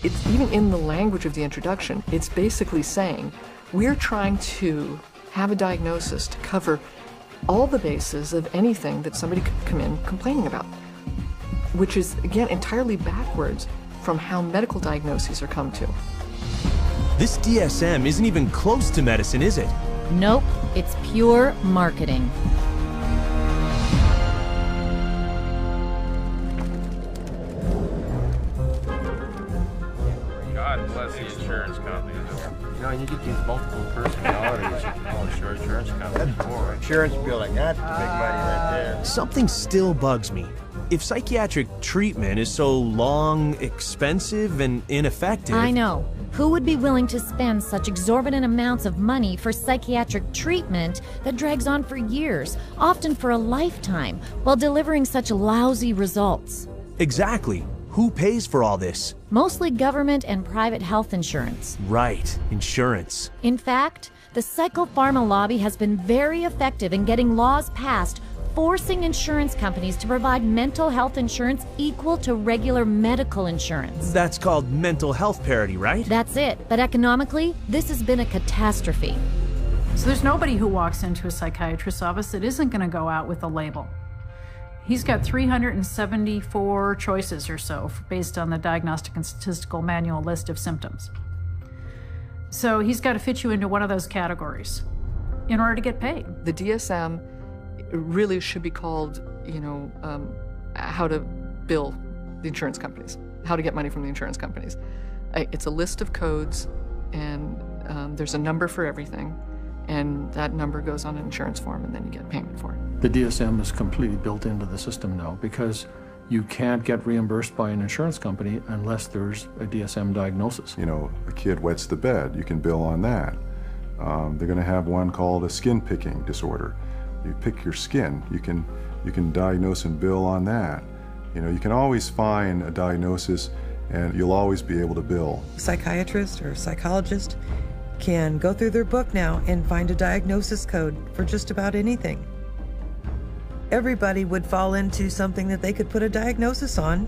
It's even in the language of the introduction, it's basically saying we're trying to have a diagnosis to cover all the bases of anything that somebody could come in complaining about, which is, again, entirely backwards from how medical diagnoses are come to.
This DSM isn't even close to medicine, is it?
Nope, it's pure marketing.
God bless the insurance companies. You get these multiple personalities that you call insurance companies.
Insurance bill like that, big money right there.
Something still bugs me. If psychiatric treatment is so long, expensive, and ineffective...
I know. Who would be willing to spend such exorbitant amounts of money for psychiatric treatment that drags on for years, often for a lifetime, while delivering such lousy results?
Exactly. Who who pays for all this?
Mostly government and private health insurance.
Right, insurance.
In fact, the psychopharma lobby has been very effective in getting laws passed forcing insurance companies to provide mental health insurance equal to regular medical insurance.
That's called mental health parity, right?
That's it. But economically, this has been a catastrophe.
So there's nobody who walks into a psychiatrist's office that isn't going to go out with a label. He's got 374 choices or so based on the Diagnostic and Statistical Manual list of symptoms. So he's got to fit you into one of those categories in order to get paid.
The DSM really should be called, how to bill the insurance companies, how to get money from the insurance companies. It's a list of codes, and there's a number for everything, and that number goes on an insurance form, and then you get payment for it.
The DSM is completely built into the system now because you can't get reimbursed by an insurance company unless there's a DSM diagnosis.
A kid wets the bed, you can bill on that. They're going to have one called a skin picking disorder. You pick your skin, you can diagnose and bill on that. You can always find a diagnosis and you'll always be able to bill.
A psychiatrist or a psychologist can go through their book now and find a diagnosis code for just about anything. Everybody would fall into something that they could put a diagnosis on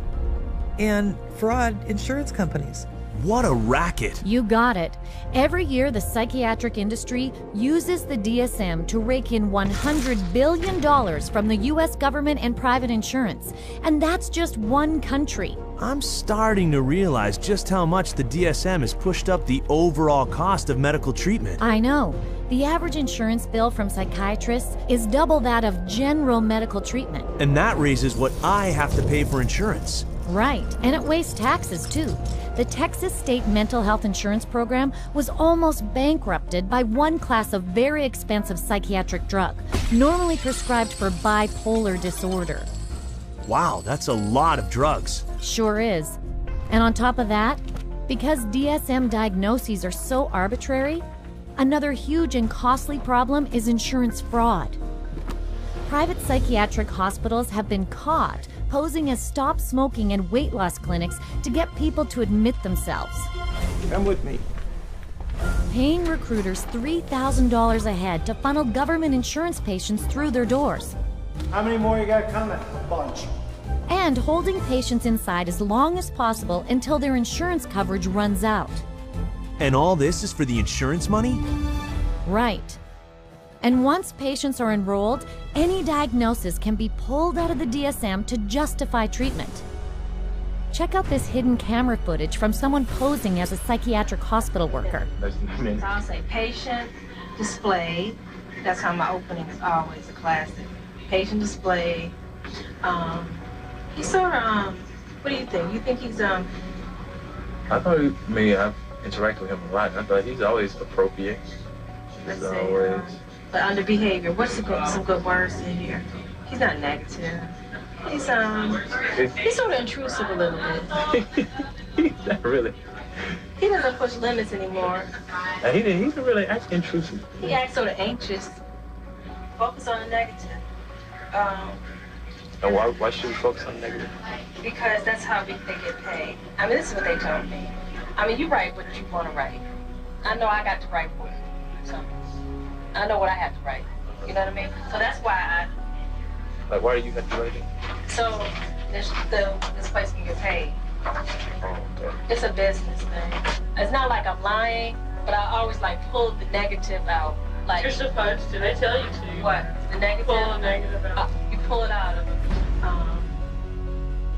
and fraud insurance companies.
What a racket.
You got it. Every year, the psychiatric industry uses the DSM to rake in $100 billion from the U.S. government and private insurance. And that's just one country.
I'm starting to realize just how much the DSM has pushed up the overall cost of medical treatment.
I know. The average insurance bill from psychiatrists is double that of general medical treatment.
And that raises what I have to pay for insurance.
Right, and it wastes taxes too. The Texas State Mental Health Insurance Program was almost bankrupted by one class of very expensive psychiatric drug, normally prescribed for bipolar disorder.
Wow, that's a lot of drugs.
Sure is. And on top of that, because DSM diagnoses are so arbitrary, another huge and costly problem is insurance fraud. Private psychiatric hospitals have been caught posing as stop smoking and weight loss clinics to get people to admit themselves.
Come with me.
Paying recruiters $3,000 a head to funnel government insurance patients through their doors.
How many more you got coming? A bunch.
And holding patients inside as long as possible until their insurance coverage runs out.
And all this is for the insurance money?
Right. And once patients are enrolled, any diagnosis can be pulled out of the DSM to justify treatment. Check out this hidden camera footage from someone posing as a psychiatric hospital worker.
I'll say patient display. That's how my opening is always a classic. Patient display. He's sort of, what do you think? You think he's,
I thought, I've interacted with him a lot. I thought he's always appropriate. He's always...
But under behavior, what's some good words in here? He's not negative. He's sort of intrusive a little bit.
Not really.
He doesn't push limits anymore.
He didn't really act intrusive.
He acts sort of anxious. Focus on the negative.
And why should we focus on the negative?
Because that's how they get paid. I mean, this is what they told me. I mean, you write what you want to write. I know I got to write for you. So I know what I have to write. You know what I mean? So that's why
Like, why do you have to write it?
So this place can get paid.
Oh, okay.
It's a business thing. It's not like I'm lying, but I always pull the negative out. Like you're supposed to. They tell you to. What? The negative? Pull the negative out. You pull it out of it.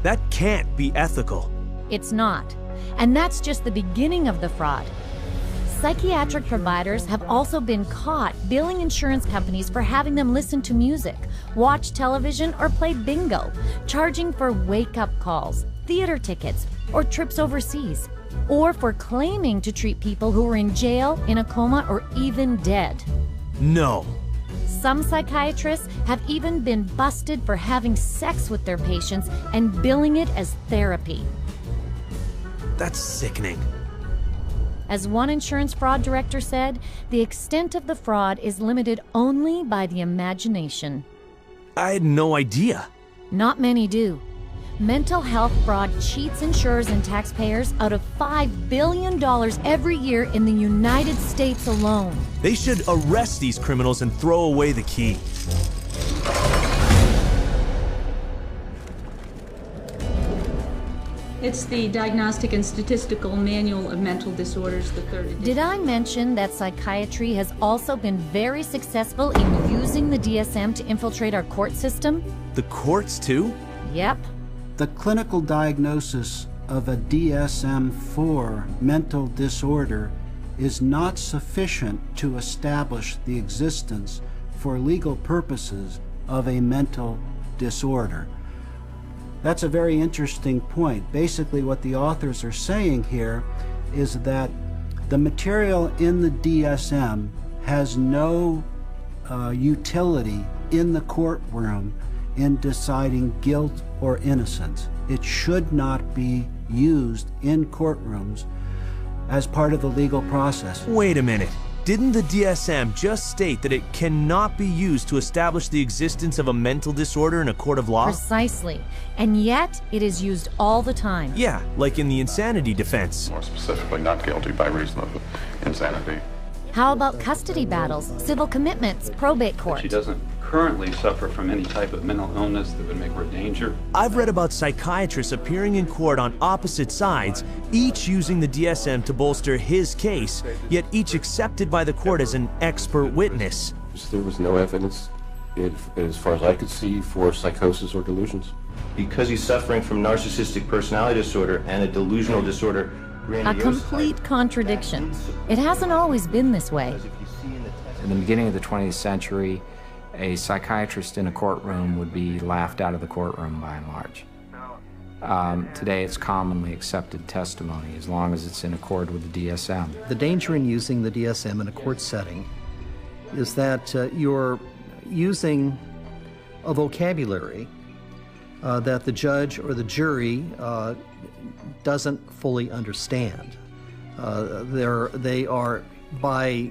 That can't be ethical.
It's not. And that's just the beginning of the fraud. Psychiatric providers have also been caught billing insurance companies for having them listen to music, watch television, or play bingo, charging for wake-up calls, theater tickets, or trips overseas, or for claiming to treat people who are in jail, in a coma, or even dead.
No.
Some psychiatrists have even been busted for having sex with their patients and billing it as therapy.
That's sickening.
As one insurance fraud director said, the extent of the fraud is limited only by the imagination.
I had no idea.
Not many do. Mental health fraud cheats insurers and taxpayers out of $5 billion every year in the United States alone.
They should arrest these criminals and throw away the key.
It's the Diagnostic and Statistical Manual of Mental Disorders, the third edition.
Did I mention that psychiatry has also been very successful in using the DSM to infiltrate our court system?
The courts too?
Yep.
The clinical diagnosis of a DSM-4 mental disorder is not sufficient to establish the existence for legal purposes of a mental disorder. That's a very interesting point. Basically, what the authors are saying here is that the material in the DSM has no utility in the courtroom in deciding guilt or innocence. It should not be used in courtrooms as part of the legal process.
Wait a minute. Didn't the DSM just state that it cannot be used to establish the existence of a mental disorder in a court of law?
Precisely. And yet, it is used all the time.
Yeah, like in the insanity defense.
More specifically, not guilty by reason of insanity.
How about custody battles, civil commitments, probate court?
She doesn't currently suffer from any type of mental illness that would make her a danger.
I've read about psychiatrists appearing in court on opposite sides, each using the DSM to bolster his case, yet each accepted by the court as an expert witness.
There was no evidence, as far as I could see, for psychosis or delusions.
Because he's suffering from narcissistic personality disorder and a delusional disorder,
a complete contradiction. It hasn't always been this way.
In the beginning of the 20th century, a psychiatrist in a courtroom would be laughed out of the courtroom by and large. Today it's commonly accepted testimony as long as it's in accord with the DSM.
The danger in using the DSM in a court setting is that you're using a vocabulary that the judge or the jury doesn't fully understand. They are, by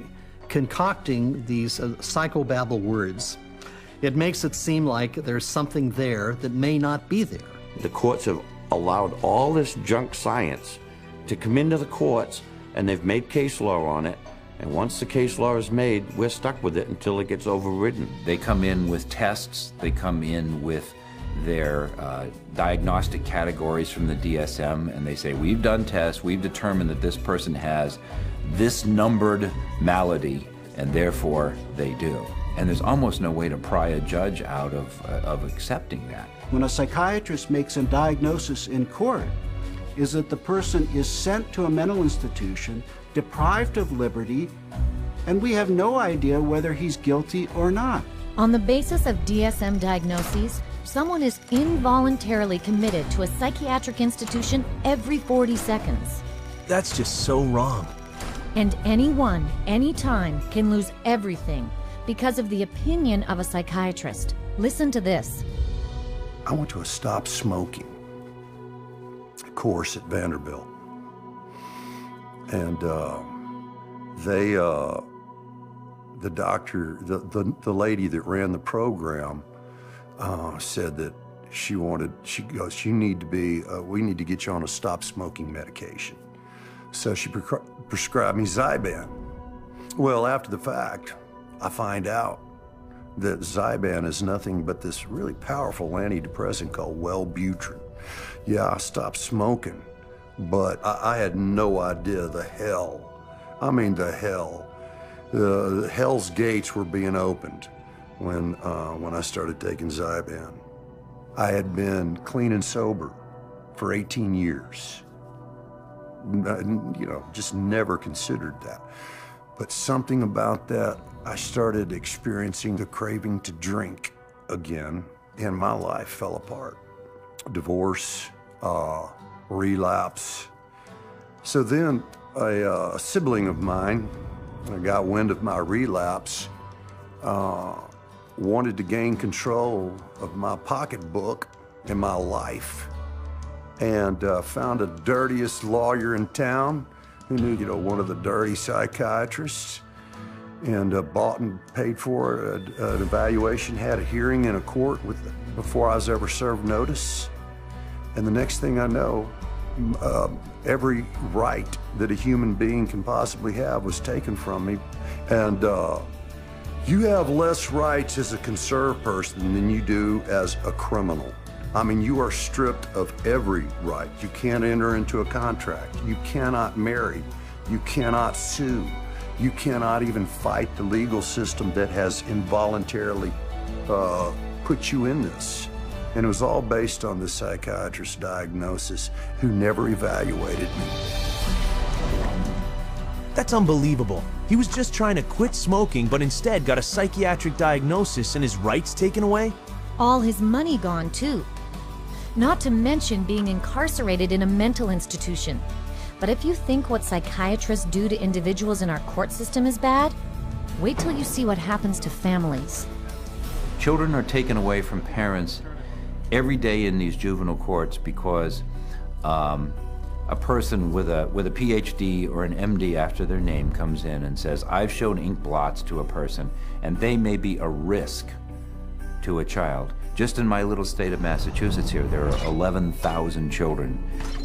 concocting these psychobabble words, it makes it seem like there's something there that may not be there.
The courts have allowed all this junk science to come into the courts, and they've made case law on it, and once the case law is made, we're stuck with it until it gets overridden.
They come in with tests, they come in with their diagnostic categories from the DSM, and they say, we've done tests, we've determined that this person has this numbered malady, and therefore they do. And there's almost no way to pry a judge out of accepting that.
When a psychiatrist makes a diagnosis in court, is that the person is sent to a mental institution, deprived of liberty, and we have no idea whether he's guilty or not.
On the basis of DSM diagnoses, someone is involuntarily committed to a psychiatric institution every 40 seconds.
That's just so wrong.
And anyone, anytime, can lose everything because of the opinion of a psychiatrist. Listen to this.
I went to a stop smoking course at Vanderbilt. And the doctor, the lady that ran the program said that she goes, you need to be, we need to get you on a stop smoking medication. So she prescribed me Zyban. Well, after the fact, I find out that Zyban is nothing but this really powerful antidepressant called Wellbutrin. Yeah, I stopped smoking, but I had no idea the hell. I mean, the hell. The hell's gates were being opened when I started taking Zyban. I had been clean and sober for 18 years. You know, just never considered that. But something about that, I started experiencing the craving to drink again, and my life fell apart. Divorce, relapse. So then a sibling of mine got wind of my relapse, wanted to gain control of my pocketbook and my life, and found a dirtiest lawyer in town who knew, you know, one of the dirty psychiatrists, and bought and paid for an evaluation, had a hearing in a court before I was ever served notice. And the next thing I know, every right that a human being can possibly have was taken from me. And you have less rights as a conserved person than you do as a criminal. I mean, you are stripped of every right. You can't enter into a contract. You cannot marry. You cannot sue. You cannot even fight the legal system that has involuntarily put you in this. And it was all based on the psychiatrist's diagnosis, who never evaluated me.
That's unbelievable. He was just trying to quit smoking, but instead got a psychiatric diagnosis and his rights taken away?
All his money gone, too. Not to mention being incarcerated in a mental institution. But if you think what psychiatrists do to individuals in our court system is bad, wait till you see what happens to families.
Children are taken away from parents every day in these juvenile courts because a person with a PhD or an MD after their name comes in and says, I've shown ink blots to a person and they may be a risk to a child. Just in my little state of Massachusetts here, there are 11,000 children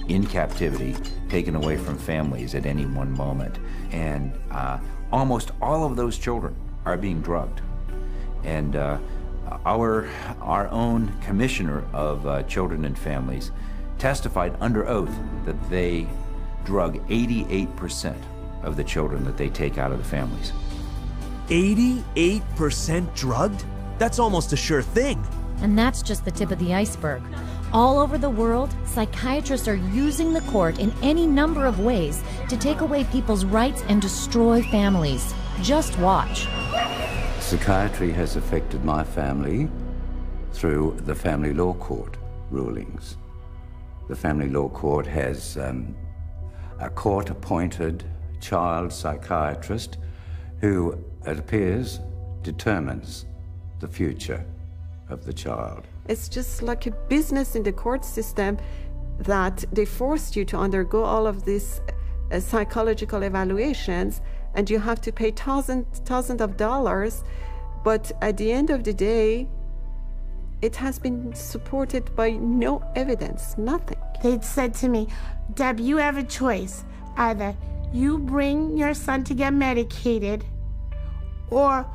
in captivity taken away from families at any one moment. And almost all of those children are being drugged. And our own commissioner of children and families testified under oath that they drug 88% of the children that they take out of the families.
88% drugged? That's almost a sure thing.
And that's just the tip of the iceberg. All over the world, psychiatrists are using the court in any number of ways to take away people's rights and destroy families. Just watch.
Psychiatry has affected my family through the family law court rulings. The family law court has a court-appointed child psychiatrist who, it appears, determines the future of the child.
It's just like a business in the court system that they forced you to undergo all of these psychological evaluations, and you have to pay thousands of dollars, but at the end of the day, it has been supported by no evidence, nothing.
They said to me, Deb, you have a choice. Either you bring your son to get medicated, or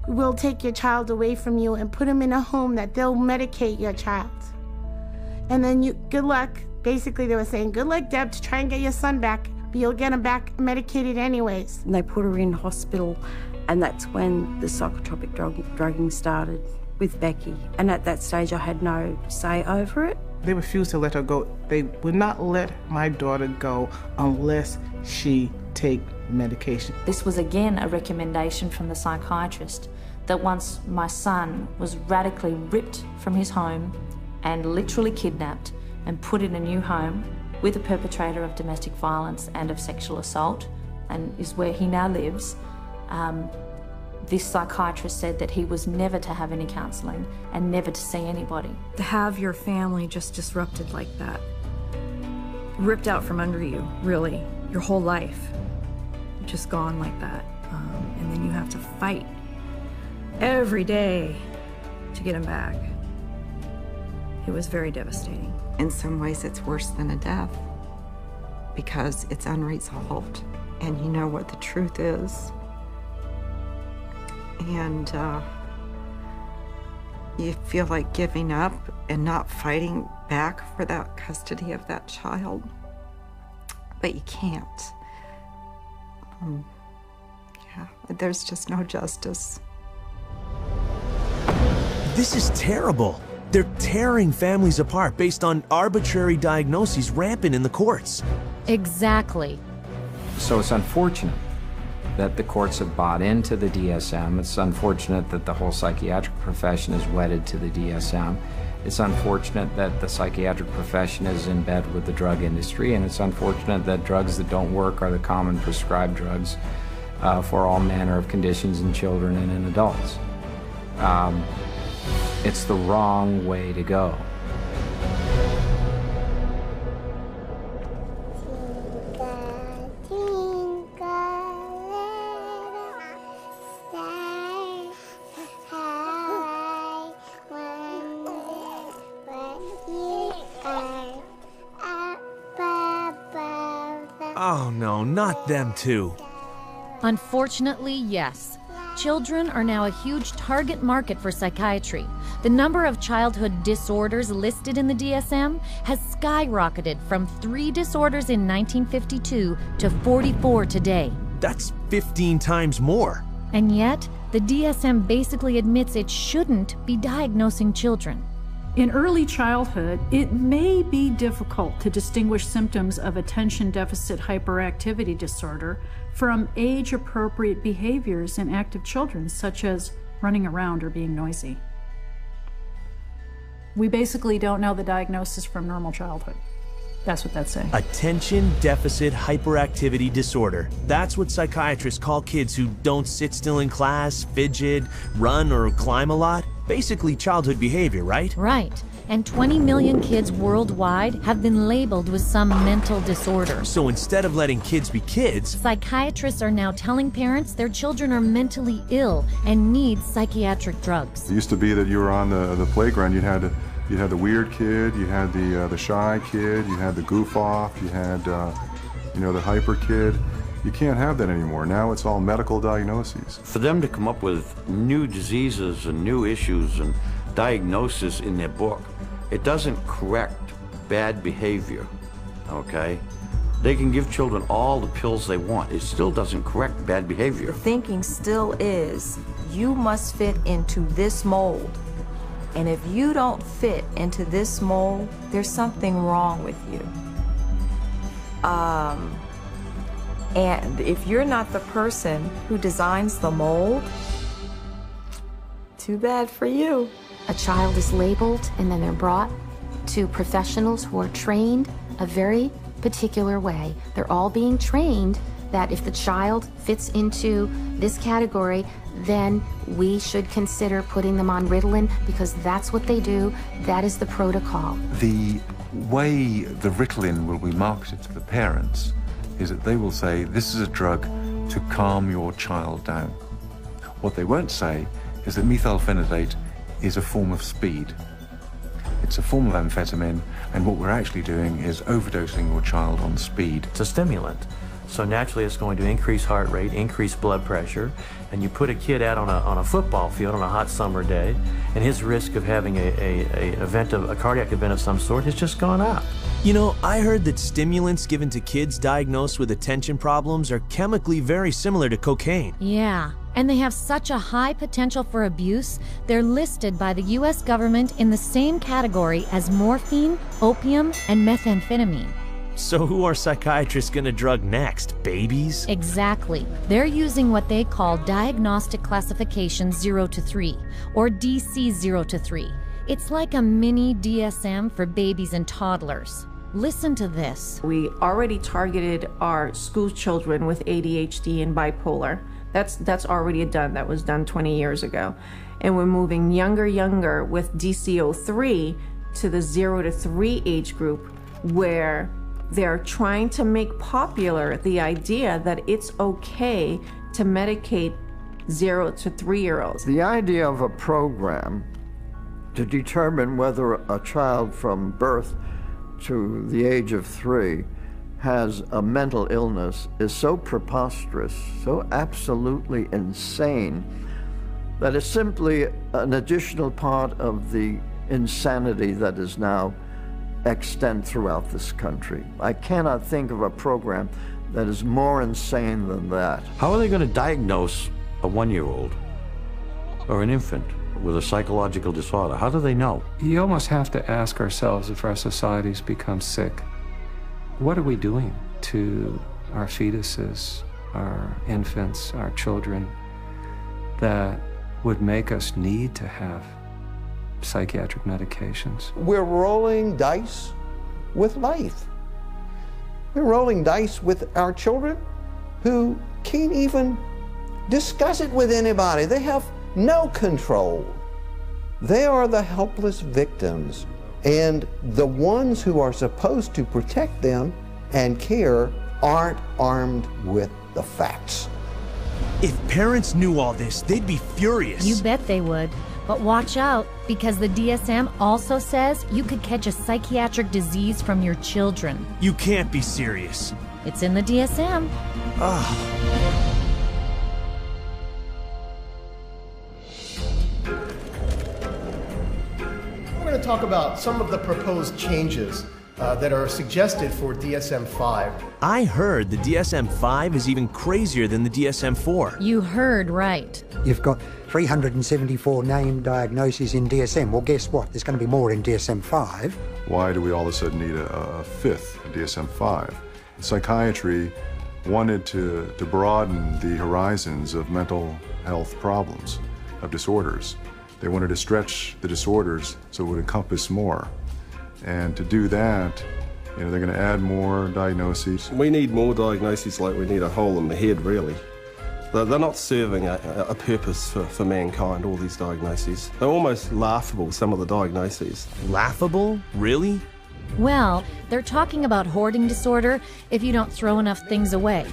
we'll take your child away from you and put him in a home that they'll medicate your child. And then good luck. Basically, they were saying, good luck, Deb, to try and get your son back, but you'll get him back medicated anyways.
And they put her in hospital, and that's when the psychotropic drugging started with Becky. And at that stage, I had no say over it.
They refused to let her go. They would not let my daughter go unless she take medication.
This was again a recommendation from the psychiatrist that once my son was radically ripped from his home and literally kidnapped and put in a new home with a perpetrator of domestic violence and of sexual assault, and is where he now lives, this psychiatrist said that he was never to have any counselling and never to see anybody.
To have your family just disrupted like that, ripped out from under you, really, your whole life, just gone like that, and then you have to fight every day to get him back. It was very devastating.
In some ways, it's worse than a death because it's unresolved, and you know what the truth is. And you feel like giving up and not fighting back for that custody of that child, but you can't. Yeah, there's just no justice.
This is terrible. They're tearing families apart based on arbitrary diagnoses rampant in the courts.
Exactly.
So it's unfortunate that the courts have bought into the DSM. It's unfortunate that the whole psychiatric profession is wedded to the DSM. It's unfortunate that the psychiatric profession is in bed with the drug industry, and it's unfortunate that drugs that don't work are the common prescribed drugs for all manner of conditions in children and in adults. It's the wrong way to go.
no, not them too.
Unfortunately, yes. Children are now a huge target market for psychiatry. The number of childhood disorders listed in the DSM has skyrocketed from 3 disorders in 1952 to 44 today.
That's 15 times more.
And yet, the DSM basically admits it shouldn't be diagnosing children.
In early childhood, it may be difficult to distinguish symptoms of attention deficit hyperactivity disorder from age-appropriate behaviors in active children, such as running around or being noisy. We basically don't know the diagnosis from normal childhood. That's what that's saying.
Attention deficit hyperactivity disorder. That's what psychiatrists call kids who don't sit still in class, fidget, run, or climb a lot. Basically childhood behavior, right?
Right. And 20 million kids worldwide have been labeled with some mental disorder.
So instead of letting kids be kids,
psychiatrists are now telling parents their children are mentally ill and need psychiatric drugs.
It used to be that you were on the playground, you had the weird kid, you had the shy kid, you had the goof off, you had the hyper kid. You can't have that anymore. Now it's all medical diagnoses.
For them to come up with new diseases and new issues and diagnosis in their book, it doesn't correct bad behavior, okay? They can give children all the pills they want. It still doesn't correct bad behavior.
The thinking still is, you must fit into this mold. And if you don't fit into this mold, there's something wrong with you. And if you're not the person who designs the mold, too bad for you.
A child is labeled and then they're brought to professionals who are trained a very particular way. They're all being trained that if the child fits into this category, then we should consider putting them on Ritalin because that's what they do. That is the protocol.
The way the Ritalin will be marketed to the parents is that they will say, this is a drug to calm your child down. What they won't say is that methylphenidate is a form of speed. It's a form of amphetamine, and what we're actually doing is overdosing your child on speed.
It's a stimulant. So naturally it's going to increase heart rate, increase blood pressure, and you put a kid out on a football field on a hot summer day, and his risk of having a cardiac event of some sort has just gone up.
You know, I heard that stimulants given to kids diagnosed with attention problems are chemically very similar to cocaine.
Yeah, and they have such a high potential for abuse, they're listed by the US government in the same category as morphine, opium, and methamphetamine.
So who are psychiatrists gonna drug next? Babies?
Exactly. They're using what they call Diagnostic Classification 0 to 3, or DC 0 to 3. It's like a mini DSM for babies and toddlers. Listen to this.
We already targeted our school children with ADHD and bipolar. That's already done. That was done 20 years ago. And we're moving younger with DC03 to the 0 to 3 age group, where they're trying to make popular the idea that it's okay to medicate 0 to 3-year-olds.
The idea of a program to determine whether a child from birth to the age of 3 has a mental illness is so preposterous, so absolutely insane, that it's simply an additional part of the insanity that is now extant throughout this country. I cannot think of a program that is more insane than that.
How are they going to diagnose a 1-year-old or an infant with a psychological disorder? How do they know?
You almost have to ask ourselves, if our societies become sick, what are we doing to our fetuses, our infants, our children, that would make us need to have psychiatric medications?
We're rolling dice with life. We're rolling dice with our children who can't even discuss it with anybody. They have no control. They are the helpless victims, and the ones who are supposed to protect them and care aren't armed with the facts.
If parents knew all this, they'd be furious.
You bet they would. But watch out, because the DSM also says you could catch a psychiatric disease from your children.
You can't be serious.
It's in the DSM.
We're going to talk about some of the proposed changes that are suggested for DSM-5.
I heard the DSM-5 is even crazier than the DSM-4.
You heard right.
You've got 374 named diagnoses in DSM. Well, guess what? There's going to be more in DSM-5.
Why do we all of a sudden need a fifth DSM-5? Psychiatry wanted to broaden the horizons of mental health problems, of disorders. They wanted to stretch the disorders so it would encompass more. And to do that, they're going to add more diagnoses.
We need more diagnoses like we need a hole in the head, really. They're not serving a purpose for mankind, all these diagnoses. They're almost laughable, some of the diagnoses.
Laughable? Really?
Well, they're talking about hoarding disorder if you don't throw enough things away.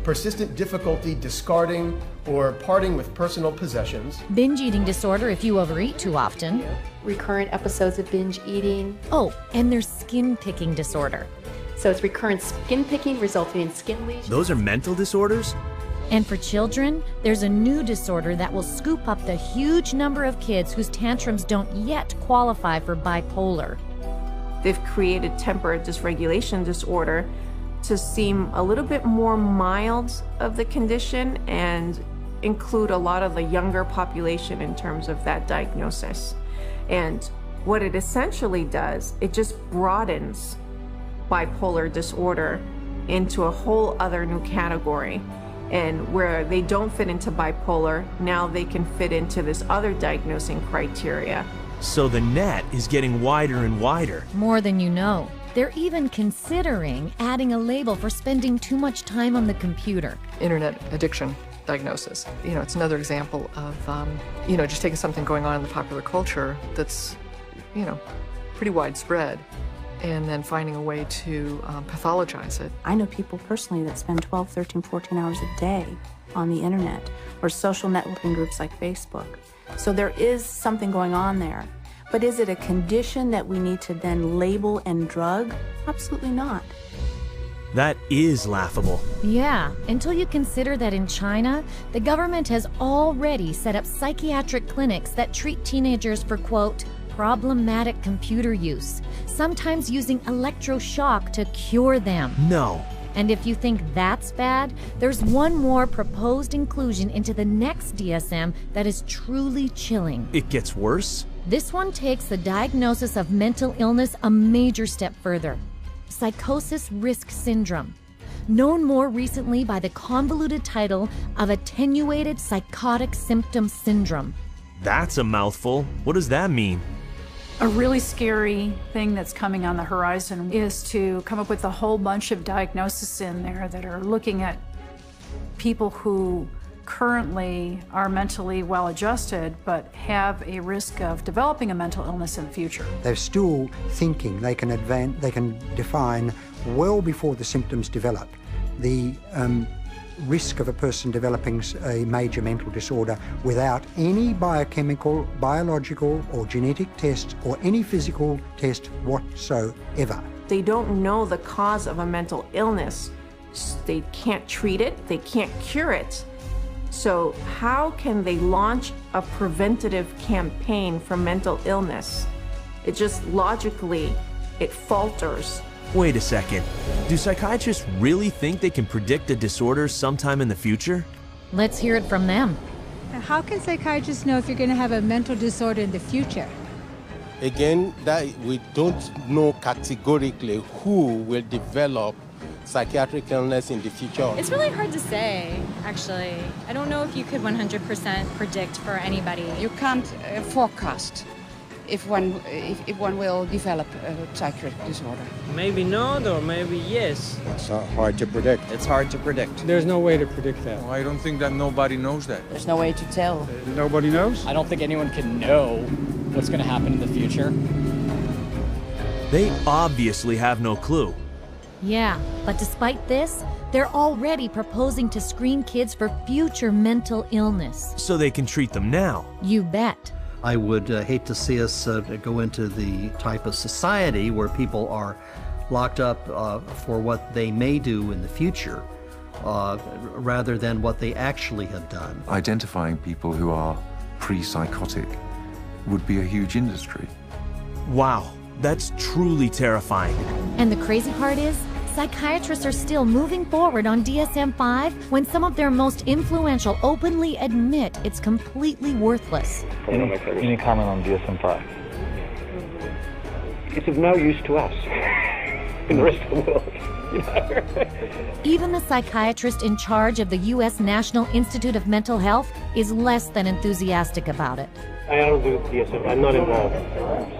Persistent difficulty discarding or parting with personal possessions.
Binge eating disorder if you overeat too often.
Recurrent episodes of binge eating.
Oh, and there's skin picking disorder.
So it's recurrent skin picking resulting in skin lesions.
Those are mental disorders?
And for children, there's a new disorder that will scoop up the huge number of kids whose tantrums don't yet qualify for bipolar.
They've created temper dysregulation disorder to seem a little bit more mild of the condition and include a lot of the younger population in terms of that diagnosis. And what it essentially does, it just broadens bipolar disorder into a whole other new category. And where they don't fit into bipolar, now they can fit into this other diagnosing criteria.
So the net is getting wider and wider.
More than you know. They're even considering adding a label for spending too much time on the computer.
Internet addiction diagnosis. It's another example of, just taking something going on in the popular culture that's, pretty widespread and then finding a way to pathologize it.
I know people personally that spend 12, 13, 14 hours a day on the internet or social networking groups like Facebook. So there is something going on there. But is it a condition that we need to then label and drug? Absolutely not.
That is laughable.
Yeah, until you consider that in China, the government has already set up psychiatric clinics that treat teenagers for, quote, problematic computer use, sometimes using electroshock to cure them.
No.
And if you think that's bad, there's one more proposed inclusion into the next DSM that is truly chilling.
It gets worse?
This one takes the diagnosis of mental illness a major step further. Psychosis risk syndrome, known more recently by the convoluted title of attenuated psychotic symptom syndrome.
That's a mouthful. What does that mean?
A really scary thing that's coming on the horizon is to come up with a whole bunch of diagnoses in there that are looking at people who currently are mentally well adjusted but have a risk of developing a mental illness in the future.
They're still thinking they can define well before the symptoms develop the risk of a person developing a major mental disorder without any biochemical, biological or genetic tests or any physical test whatsoever.
They don't know the cause of a mental illness. They can't treat it, they can't cure it. So how can they launch a preventative campaign for mental illness? It just logically, it falters.
Wait a second. Do psychiatrists really think they can predict a disorder sometime in the future?
Let's hear it from them.
How can psychiatrists know if you're going to have a mental disorder in the future?
Again, that we don't know categorically who will develop psychiatric illness in the future.
It's really hard to say, actually. I don't know if you could 100% predict for anybody.
You can't forecast if one will develop a psychiatric disorder.
Maybe not, or maybe yes.
It's hard to predict.
It's hard to predict.
There's no way to predict that.
Well, I don't think that nobody knows that.
There's no way to tell.
Nobody knows?
I don't think anyone can know what's going to happen in the future.
They obviously have no clue.
Yeah, but despite this, they're already proposing to screen kids for future mental illness.
So they can treat them now.
You bet.
I would hate to see us go into the type of society where people are
locked up for what they may do in the future rather than what they actually have done.
Identifying people who are pre-psychotic would be a huge industry.
Wow, that's truly terrifying.
And the crazy part is, psychiatrists are still moving forward on DSM-5 when some of their most influential openly admit it's completely worthless.
Any comment on DSM-5? It's of no use to us in the rest of the world.
Even the psychiatrist in charge of the U.S. National Institute of Mental Health is less than enthusiastic about it.
I don't do DSM. I'm not involved.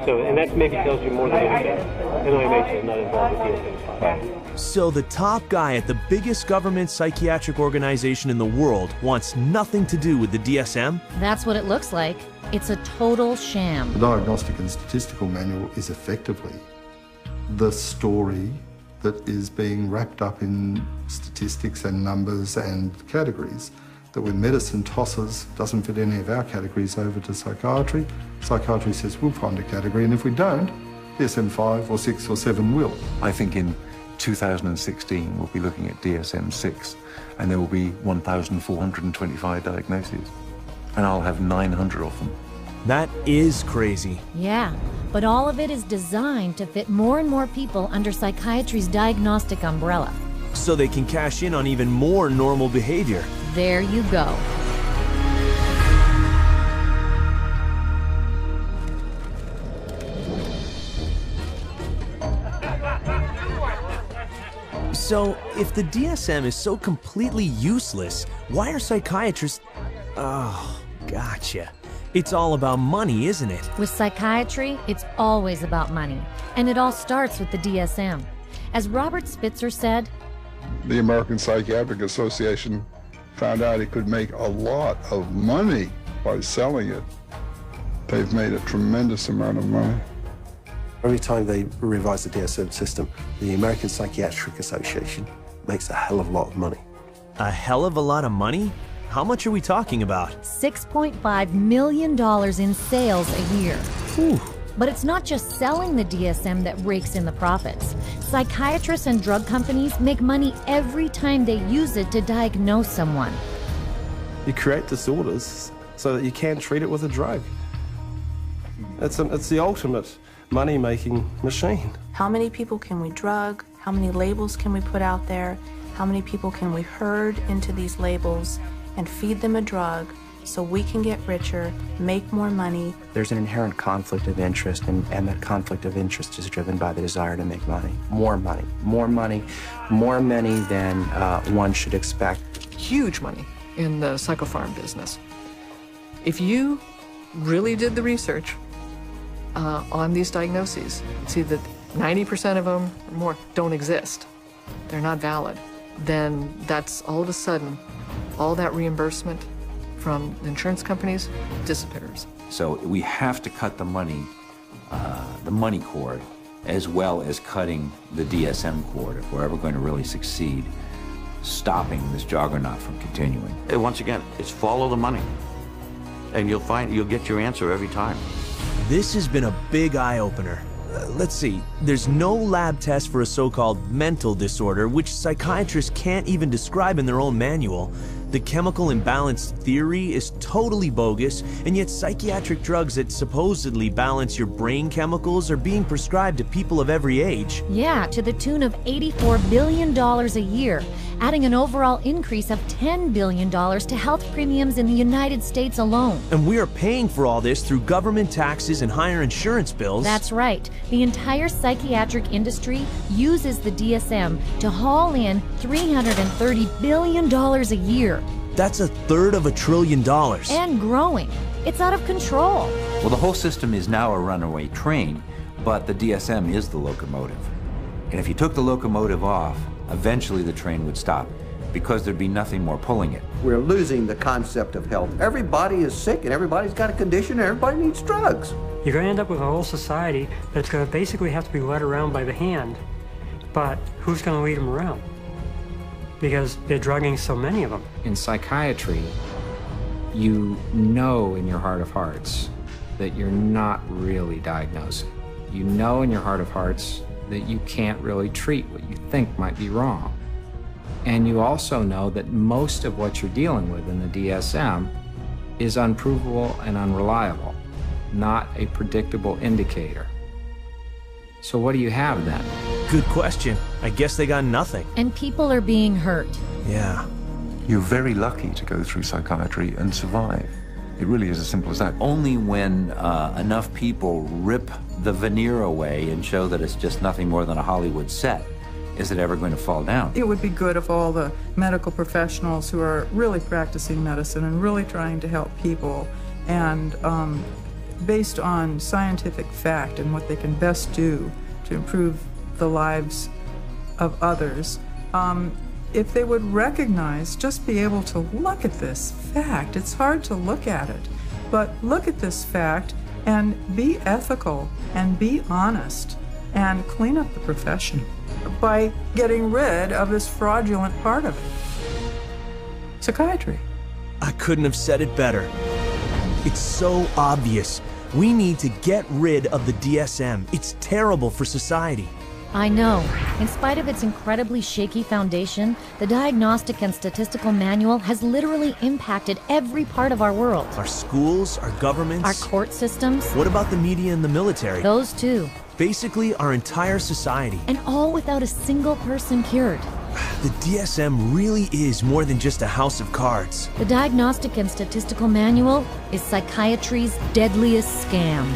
So, and that maybe tells you more than anything. NIMH is not involved with DSM.
So the top guy at the biggest government psychiatric organization in the world wants nothing to do with the DSM?
That's what it looks like. It's a total sham.
The Diagnostic and Statistical Manual is effectively the story that is being wrapped up in statistics and numbers and categories that when medicine tosses, doesn't fit any of our categories over to psychiatry, psychiatry says we'll find a category, and if we don't, DSM-5 or 6 or 7 will.
I think in 2016 we'll be looking at DSM-6 and there will be 1,425 diagnoses and I'll have 900 of them.
That is crazy.
Yeah, but all of it is designed to fit more and more people under psychiatry's diagnostic umbrella.
So they can cash in on even more normal behavior.
There you go.
So, if the DSM is so completely useless, why are psychiatrists... Oh, gotcha. It's all about money, isn't it?
With psychiatry, it's always about money. And it all starts with the DSM. As Robert Spitzer said,
The American Psychiatric Association found out it could make a lot of money by selling it. They've made a tremendous amount of money.
Every time they revise the DSM system, the American Psychiatric Association makes a hell of a lot of money.
A hell of a lot of money? How much are we talking about?
$6.5 million in sales a year.
Whew.
But it's not just selling the DSM that rakes in the profits. Psychiatrists and drug companies make money every time they use it to diagnose someone.
You create disorders so that you can treat it with a drug. It's the ultimate money-making machine.
How many people can we drug? How many labels can we put out there? How many people can we herd into these labels and feed them a drug so we can get richer, make more money?
There's an inherent conflict of interest, and that conflict of interest is driven by the desire to make money. More money, more money, more money than one should expect.
Huge money in the psychopharm business. If you really did the research on these diagnoses, you'd see that 90% of them or more don't exist. They're not valid. Then that's all of a sudden, all that reimbursement from the insurance companies disappears.
So we have to cut the money cord, as well as cutting the DSM cord if we're ever going to really succeed stopping this juggernaut from continuing.
And once again, it's follow the money, and you'll get your answer every time.
This has been a big eye-opener. Let's see, there's no lab test for a so-called mental disorder, which psychiatrists can't even describe in their own manual. The chemical imbalance theory is totally bogus, and yet psychiatric drugs that supposedly balance your brain chemicals are being prescribed to people of every age.
Yeah, to the tune of $84 billion a year, adding an overall increase of $10 billion to health premiums in the United States alone.
And we are paying for all this through government taxes and higher insurance bills.
That's right. The entire psychiatric industry uses the DSM to haul in $330 billion a year.
That's $1/3 trillion.
And growing. It's out of control.
Well, the whole system is now a runaway train, but the DSM is the locomotive. And if you took the locomotive off, eventually the train would stop, because there'd be nothing more pulling it.
We're losing the concept of health. Everybody is sick and everybody's got a condition and everybody needs drugs.
You're going to end up with a whole society that's going to basically have to be led around by the hand. But who's going to lead them around? Because they're drugging so many of them.
In psychiatry, you know in your heart of hearts that you're not really diagnosing. You know in your heart of hearts that you can't really treat what you think might be wrong. And you also know that most of what you're dealing with in the DSM is unprovable and unreliable, not a predictable indicator. So what do you have then?
Good question. I guess they got nothing.
And people are being hurt.
Yeah.
You're very lucky to go through psychiatry and survive. It really is as simple as that.
Only when enough people rip the veneer away and show that it's just nothing more than a Hollywood set is it ever going to fall down.
It would be good if all the medical professionals who are really practicing medicine and really trying to help people and based on scientific fact and what they can best do to improve the lives of others, if they would recognize, just be able to look at this fact. It's hard to look at it, but look at this fact and be ethical and be honest and clean up the profession by getting rid of this fraudulent part of it. Psychiatry.
I couldn't have said it better. It's so obvious. We need to get rid of the DSM. It's terrible for society.
I know. In spite of its incredibly shaky foundation, the Diagnostic and Statistical Manual has literally impacted every part of our world.
Our schools, our governments.
Our court systems.
What about the media and the military?
Those too.
Basically, our entire society.
And all without a single person cured.
The DSM really is more than just a house of cards.
The Diagnostic and Statistical Manual is psychiatry's deadliest scam.